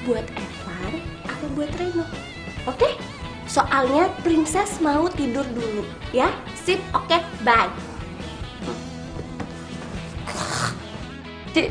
Buat Evan atau buat Reno? Oke? Soalnya Princess mau tidur dulu, ya? Sip, oke, bye. Ci.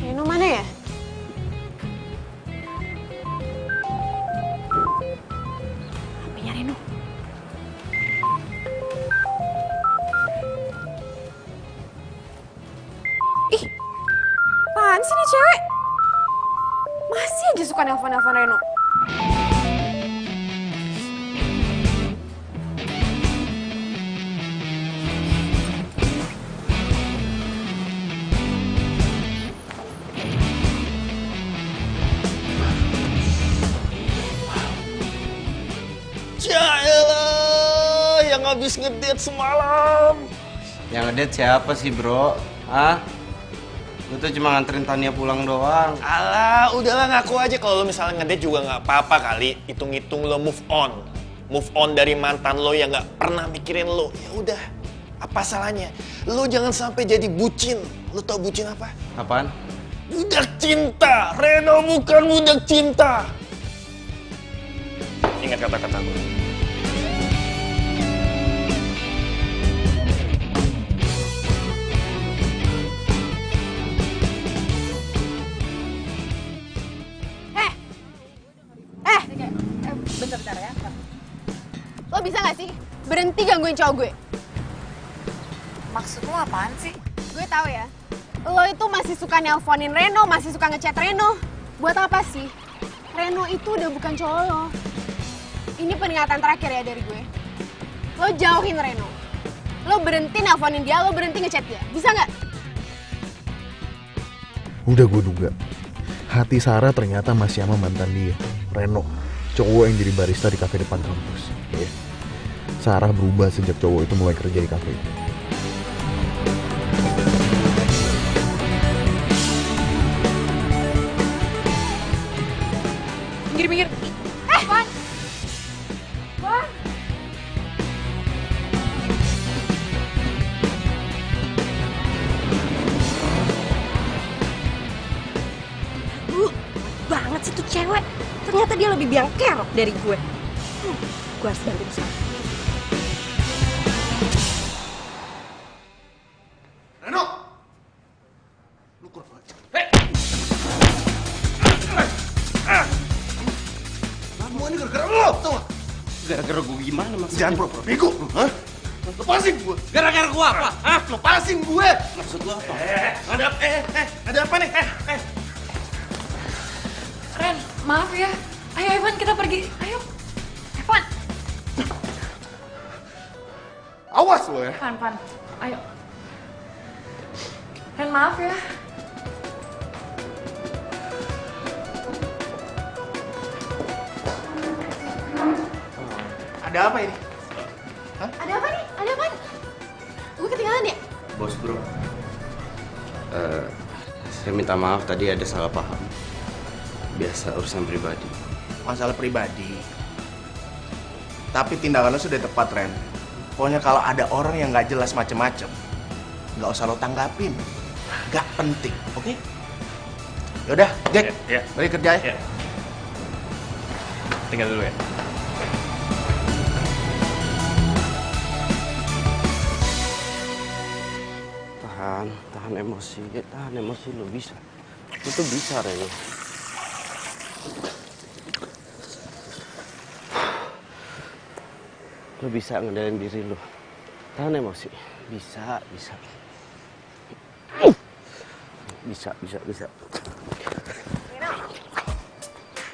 Reno mana ya? HP-nya Reno. Ih, apaan sih nih cewek? Masih aja suka nelfon-nelfon Reno. Yaelah, yang habis ngedate semalam. Yang ngedate siapa sih, bro? Hah? Gue tuh cuma nganterin Tania pulang doang. Alah, udahlah ngaku aja kalau lo misalnya ngedate juga nggak apa-apa kali. Hitung-hitung lo move on. Move on dari mantan lo yang nggak pernah mikirin lo. Ya udah, apa salahnya? Lo jangan sampai jadi bucin. Lo tau bucin apa? Apaan? Budak cinta. Reno bukan budak cinta. Ingat kata-kata gue. Bentar ya. Lo bisa gak sih berhenti gangguin cowok gue? Maksud lo apaan sih? Gue tahu ya. Lo itu masih suka nelponin Reno, masih suka ngechat Reno. Buat apa sih? Reno itu udah bukan cowok lo. Ini peringatan terakhir ya dari gue. Lo jauhin Reno. Lo berhenti nelponin dia, lo berhenti ngechat dia. Bisa nggak? Udah gue duga. Hati Sarah ternyata masih sama mantan dia, Reno. Cowok yang jadi barista di kafe depan kampus. Ya. Sarah berubah sejak cowok itu mulai kerja di kafe itu. Minggir. Wan! Wan! Banget sih tuh cewek. Ternyata dia lebih biang kerok dari gue. Gue harus bantu sekarang. Reno! Lu kurang aja. Semua ini gara-gara lo, tau gak? Gara-gara gue gimana maksudnya? Jangan pura-pura bego. Hah? Lepasin gue. Gara-gara gue apa? Hah? Lepasin gue. Maksud lo apa? Ada apa nih? Ren, maaf ya. Ayo Evan, kita pergi. Ayo. Evan. Awas lo ya. Van. Ayo. Ren, maaf ya. Ada apa ini? Hah? Ada apa nih? Ada apa? Gue ketinggalan ya? Bos bro. Saya minta maaf tadi ada salah paham. Biasa urusan pribadi. Masalah pribadi. Tapi tindakan lo sudah tepat, Ren. Pokoknya kalau ada orang yang nggak jelas macem-macem, nggak usah lo tanggapin. Nggak penting, oke? Yaudah, Jack, balik kerja ya. Tinggal dulu ya. Tahan emosi lo bisa. Lo tuh bisa, Reno. Lo bisa ngendalin diri lo. Tahan emosi. Bisa. Bisa.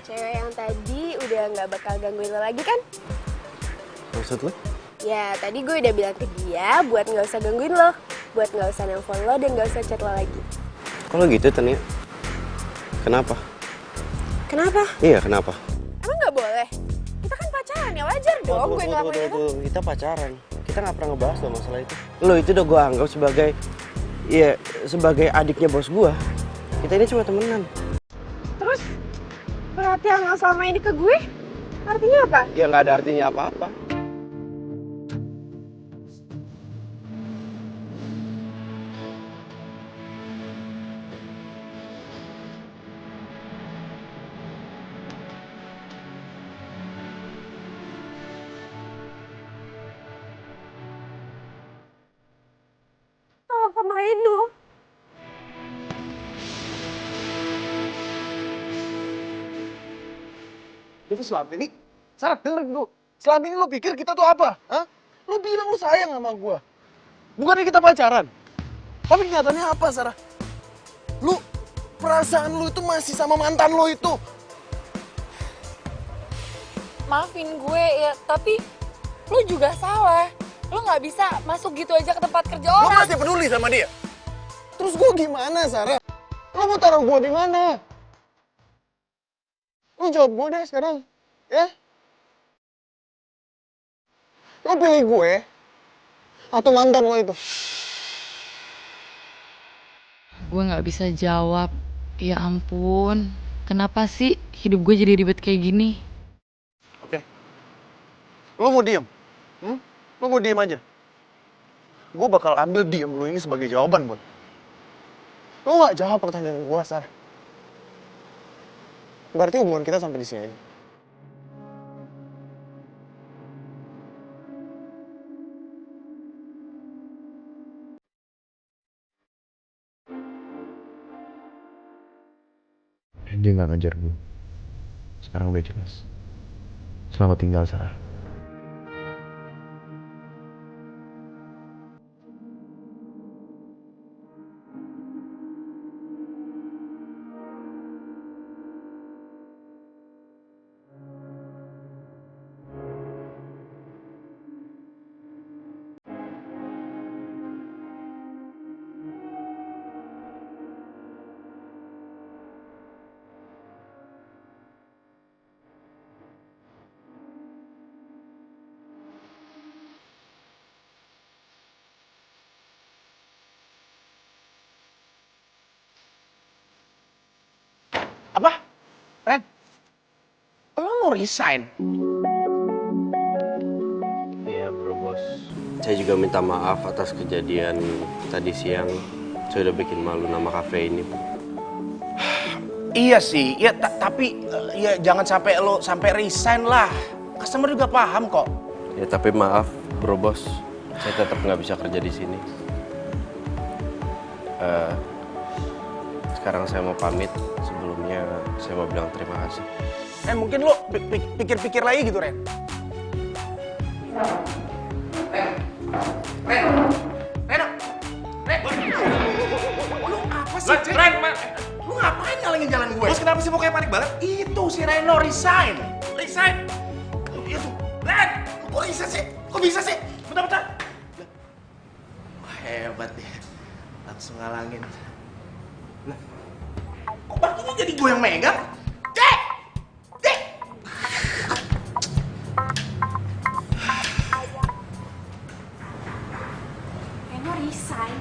Cewek yang tadi udah nggak bakal gangguin lo lagi kan? Maksud lo? Ya, tadi gue udah bilang ke dia buat nggak usah gangguin lo. Buat nggak usah nelfon lo dan nggak usah chat lo lagi. Kalau gitu, Tania. Kenapa? Kenapa? Iya, kenapa? Emang nggak boleh? Kita kan pacaran ya, wajar dong gue ngelakuin itu. Kita pacaran. Kita kita nggak pernah ngebahas loh masalah itu. Lo itu udah gue anggap sebagai, ya sebagai adiknya bos gue. Kita ini cuma temenan. Terus perhatian lo selama ini ke gue artinya apa? Ya nggak ada artinya apa-apa. Kalau sama Reno. Itu selama ini, Sarah denger dulu. Selama ini lo pikir kita tuh apa? Hah? Lo bilang lo sayang sama gue. Bukannya kita pacaran. Tapi kenyataannya apa, Sarah? Lo, perasaan lo itu masih sama mantan lo itu. Maafin gue ya, tapi lu juga salah. Lu nggak bisa masuk gitu aja ke tempat kerja Lo orang. masih peduli sama dia. Terus gue gimana, Sarah? Lo mau taruh gue di mana? Lo jawab gue deh sekarang, ya? Lo pilih gue atau mantan lo itu? Gue nggak bisa jawab. Ya ampun, kenapa sih hidup gue jadi ribet kayak gini? Oke. Lo mau diem? Lo mau diem aja? Gue bakal ambil diem lo ini sebagai jawaban buat. Lo nggak jawab pertanyaan gue, Sarah. Berarti hubungan kita sampai di sini aja. Dia nggak ngejar gue. Sekarang udah jelas. Selamat tinggal, Sarah. Apa? Ren? Lo mau resign? Iya bro bos. Saya juga minta maaf atas kejadian tadi siang. Saya udah bikin malu nama kafe ini. Iya sih, ya tapi ya jangan sampai lo sampai resign lah. Customer juga paham kok. Ya tapi maaf bro bos, saya tetap nggak bisa kerja di sini. Sekarang saya mau pamit. Sebelumnya saya mau bilang terima kasih. Mungkin lo pikir-pikir lagi gitu, Ren. Lu apa sih, Ren? Lu ngapain ngalangin jalan gue? Bos kenapa sih mukanya panik banget? Itu si Reno resign. Resign? Itu, Ren, kok bisa sih? Kok bisa sih? Bentar. Wah, hebat ya. Langsung ngalangin. Lah, kok bakinya jadi gue yang megang? Cek! Cek! Reno resign.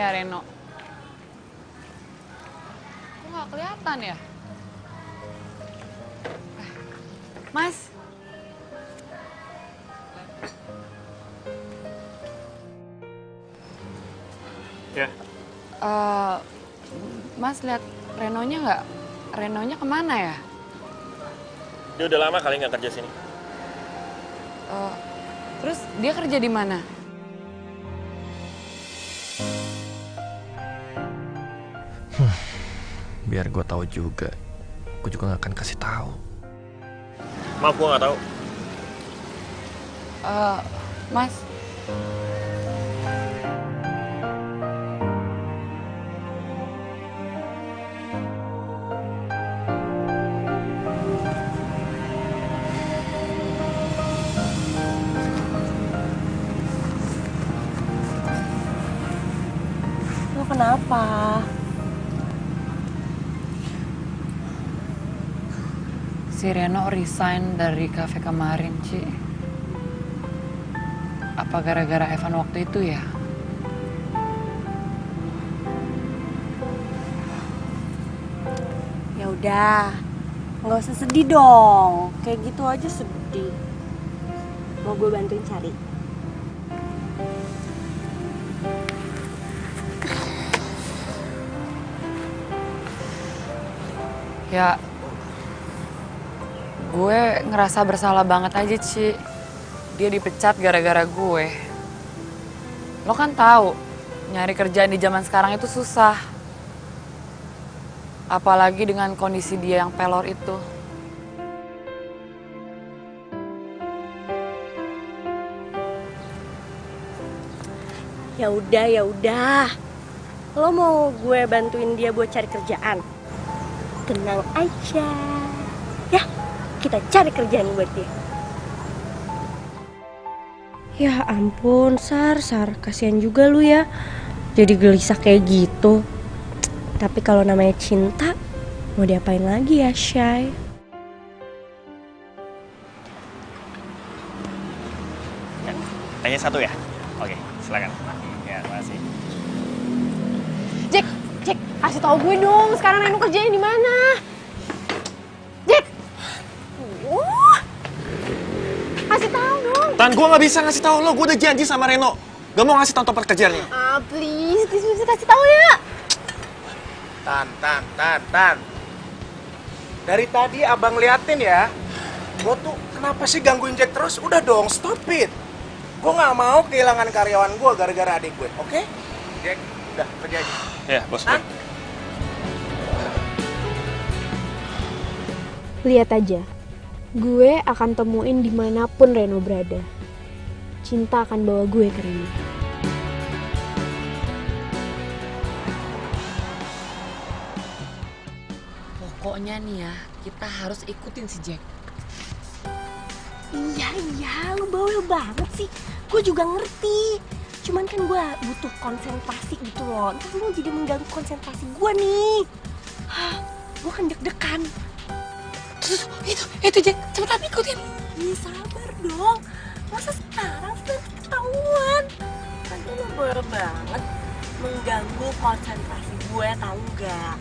ya Reno? Kok nggak kelihatan ya? Mas. Ya. Mas lihat Renonya nggak? Renonya kemana ya? Dia udah lama kali nggak kerja sini. Terus dia kerja di mana? Biar gue tahu juga, gue juga nggak akan kasih tahu. Maaf, gue nggak tahu. Mas. Lo kenapa? Si Reno resign dari kafe kemarin, Ci. Apa gara-gara Evan waktu itu ya? Ya udah, nggak usah sedih dong. Kayak gitu aja sedih. Mau gue bantuin cari? Ya, gue ngerasa bersalah banget aja, Ci. Dia dipecat gara-gara gue. Lo kan tahu, nyari kerjaan di zaman sekarang itu susah. Apalagi dengan kondisi dia yang pelor itu. Ya udah. Lo mau gue bantuin dia buat cari kerjaan? Tenang aja. Ya, kita cari kerjaan buat dia. Ya ampun, Sar, kasihan juga lu ya. Jadi gelisah kayak gitu. Tapi kalau namanya cinta, mau diapain lagi ya, Shay? Tanya satu ya? Oke, silakan. Ya, terima kasih. Jack, kasih tau gue dong, sekarang Reno kerjanya di mana? Jack! Kasih tahu dong. Tan, gue nggak bisa ngasih tahu lo. Gue udah janji sama Reno. Gak mau ngasih tahu tempat kerjaannya. Please kasih tahu ya. Tan. Dari tadi abang liatin ya. Gue tuh kenapa sih gangguin Jack terus? Udah dong, stop it. Gue nggak mau kehilangan karyawan gue gara-gara adik gue, oke? Jack, udah kerja aja. Ya, bos. Lihat aja, gue akan temuin dimanapun Reno berada. Cinta akan bawa gue ke Reno. Pokoknya nih ya, kita harus ikutin si Jack. Iya, lu bawel banget sih. Gue juga ngerti. Cuman kan gue butuh konsentrasi gitu loh. Ntar lu jadi mengganggu konsentrasi gue nih. Gue kan deg-degan. Terus, itu Jack, cepetan ikutin. Iya, sabar dong. Masa sekarang sudah ketahuan? Kan lu bawel banget. Mengganggu konsentrasi gue, tau gak?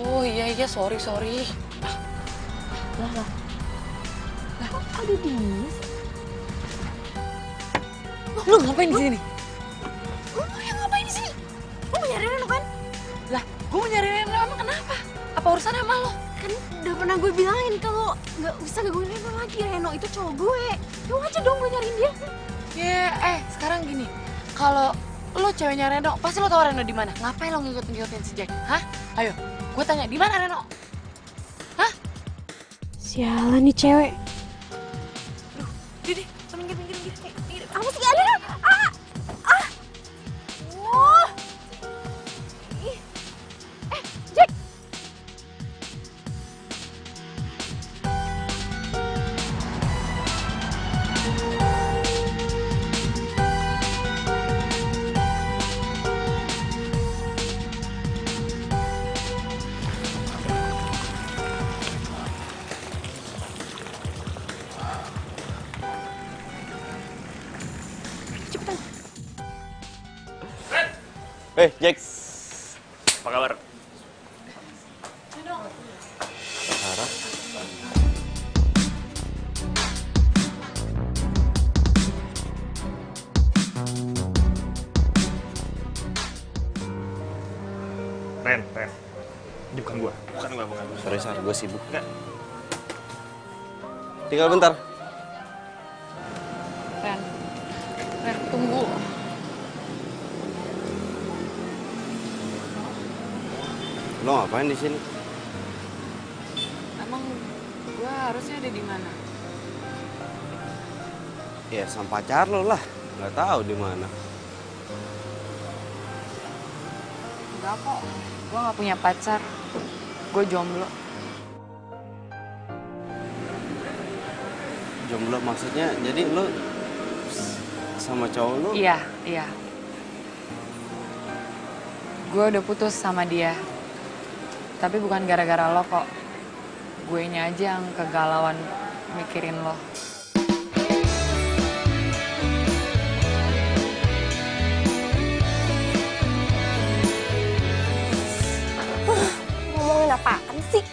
Oh iya, sorry. Lah. Kok ada dia? Lu ngapain di sini? Lu yang ngapain di sini? Lu mau nyari Reno kan? Lah, gue mau nyari Reno, emang kenapa? Apa urusannya sama lo? Kan udah pernah gue bilangin kalau nggak bisa gangguin Reno lagi. Reno itu cowok gue. Lu aja dong gue nyariin dia. Ya, sekarang gini. Kalau lo ceweknya Reno, pasti lo tau Reno di mana. Ngapain lo ngikutin si Jack? Hah? Ayo, gue tanya, di mana Reno? Hah? Sialan nih cewek. Didi, minggir. Apa sih Reno? Wah. Jack. Jack. Apa kabar? Sarah. Ren. Ini bukan gua. Bukan. Sorry, Sar, gue sibuk. Enggak. Tinggal bentar. Ren, tunggu. Lo ngapain di sini? Emang gue harusnya ada di mana? Ya sama pacar lo lah. Nggak tahu di mana. Enggak kok, gue nggak punya pacar. Gue jomblo. Jomblo maksudnya? Jadi lo sama cowok lo? Iya. Gue udah putus sama dia. Tapi bukan gara-gara lo kok. Guenya aja yang kegalauan mikirin lo. Ngomongin apaan sih?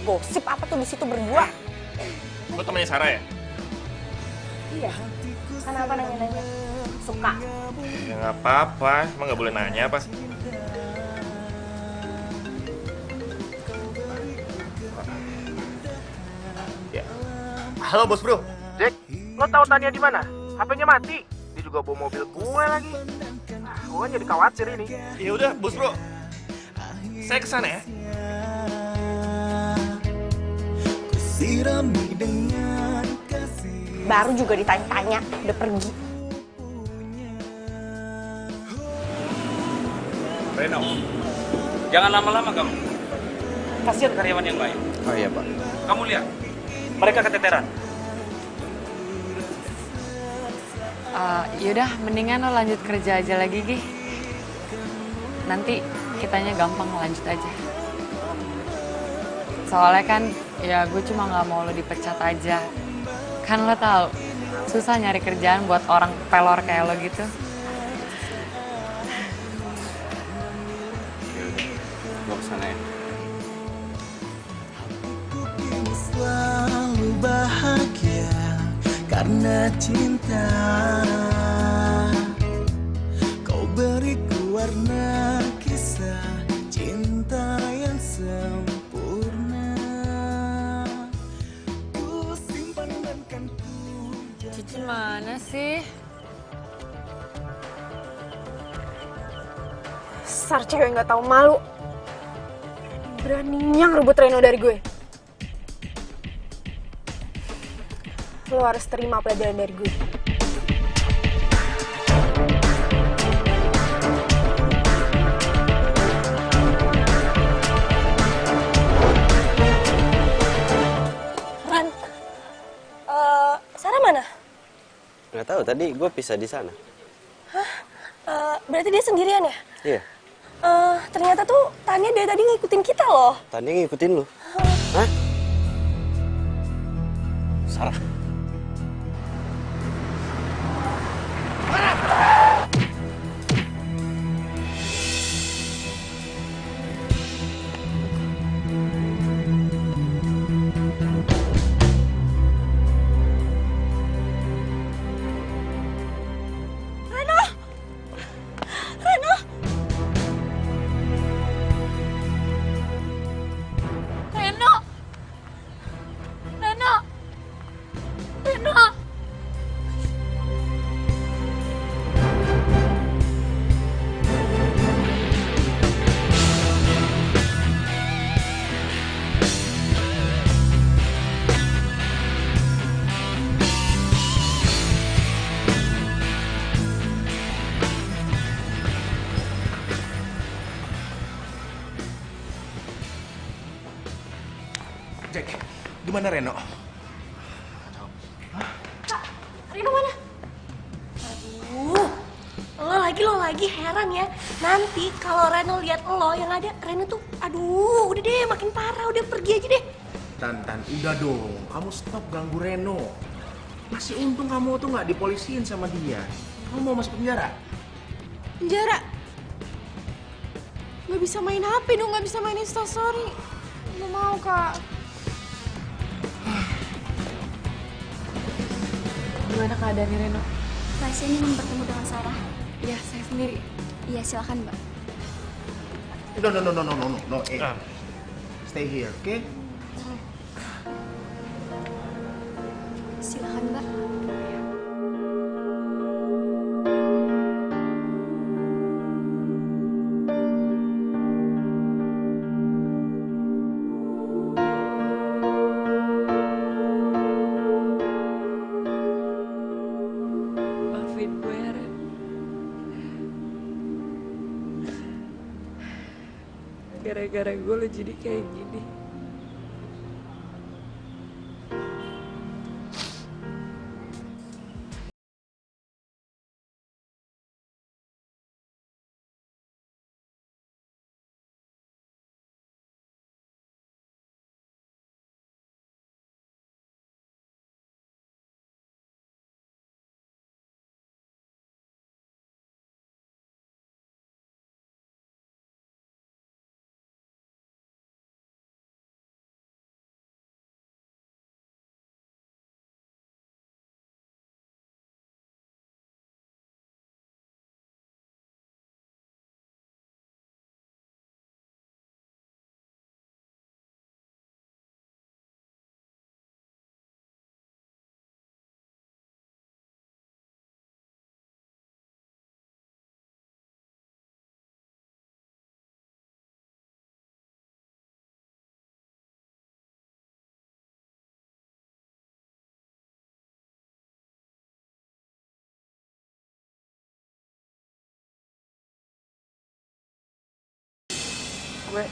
Gosip apa tuh di situ berdua? Lo temennya Sarah ya? Iya. Kenapa nanya-nanya? Suka? Ya nggak apa-apa, emang nggak boleh nanya apa? Ya. Halo bos bro. Jack, lo tahu Tania di mana? HP-nya mati. Dia juga bawa mobil gue lagi. Gue jadi khawatir ini. Ya udah bos bro, saya kesana ya. Baru juga ditanya-tanya, udah pergi. Reno, jangan lama-lama kamu. Kasihan karyawan yang baik. Oh iya, Pak. Kamu lihat, mereka keteteran. Yaudah, mendingan lo lanjut kerja aja lagi, Gi. Nanti kitanya gampang lanjut aja. Soalnya kan, ya gue cuma nggak mau lo dipecat aja. Kan lo tahu, susah nyari kerjaan buat orang pelor kayak lo gitu. Gue kesana ya. Selalu bahagia karena cinta. Kau beriku warna kisah cinta yang sempurna. Ku simpan dan kan ku Cici mana sih? Dasar cewek nggak tahu malu. Beraninya ngerebut Reno dari gue. Lo harus terima pelajaran dari gue. Ran, Sarah mana? Nggak tahu, tadi gue pisah di sana. Berarti dia sendirian ya? Iya. Ternyata tuh Tania dari tadi ngikutin kita loh. Tania ngikutin lu. Hah? Sarah. Jack, gimana Reno? Reno mana? Aduh, lo lagi heran ya. Nanti kalau Reno lihat lo yang ada Reno tuh, aduh, udah deh makin parah, udah pergi aja deh. Tan, udah dong. Kamu stop ganggu Reno. Masih untung kamu tuh nggak dipolisiin sama dia. Kamu mau masuk penjara? Penjara? Nggak bisa main HP dong, nggak bisa main Instastory. Nggak mau, Kak. Gimana keadaannya Reno? Pasien ingin bertemu dengan Sarah. Iya, saya sendiri. Iya, silakan, Mbak. No. Stay here, okay? Silakan, Mbak. Maafin gue ya, Ren. Gara-gara gue lo jadi kayak gini. Gue.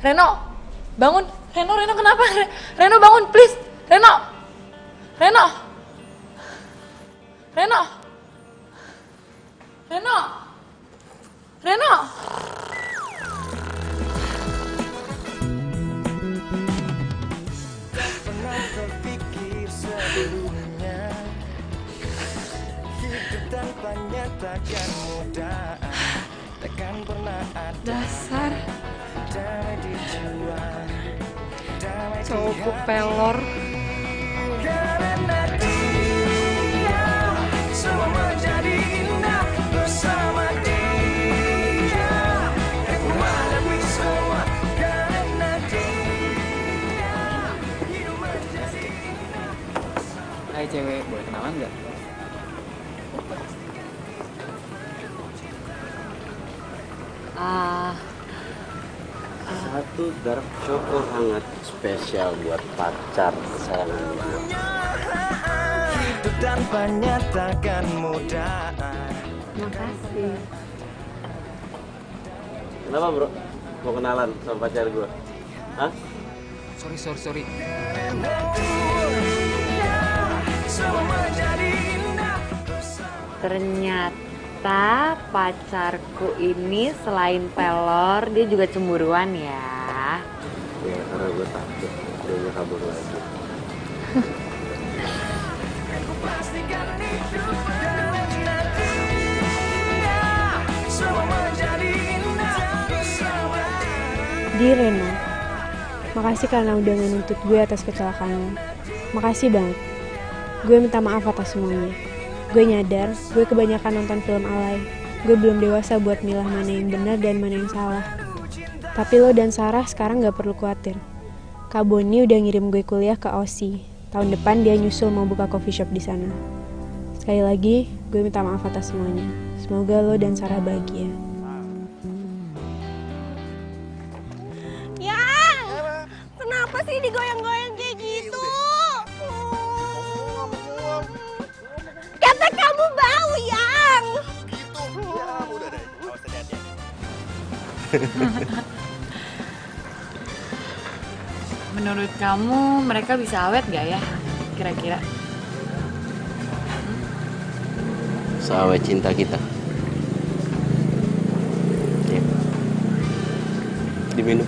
Reno, bangun. Reno kenapa? Reno bangun, please. Reno. Pernah terpikir sebelumnya hidup tanpanya takkan mudah, takkan pernah ada Dasar damai di jiwa, damai di cowok pelor. Karena dia semua menjadi indah bersama dia. Aku menghadapi semua karena dia hidup menjadi indah. Hai cewek, boleh kenalan nggak? Satu dark choco hangat spesial buat pacar kesayangan gue. Hidup tanpanya takkan mudah. Makasih. Kenapa bro? Mau kenalan sama pacar gue? Hah? Sorry. Ternyata pacarku ini selain pelor, dia juga cemburuan ya. Ya karena gue takut dia kabur lagi. Di Reno, makasih karena udah ngenuntut gue atas kecelakaan lo. Makasih banget. Gue minta maaf atas semuanya. Gue nyadar, gue kebanyakan nonton film alay. Gue belum dewasa buat milah mana yang benar dan mana yang salah. Tapi lo dan Sarah sekarang gak perlu khawatir. Kak Boni udah ngirim gue kuliah ke Aussie. Tahun depan dia nyusul mau buka coffee shop di sana. Sekali lagi, gue minta maaf atas semuanya. Semoga lo dan Sarah bahagia. Yang, kenapa sih digoyang-goyang kayak gitu? Kata kamu bau, Yang. Menurut kamu mereka bisa awet gak ya? Kira-kira? Seawet cinta kita. Ya. Diminum.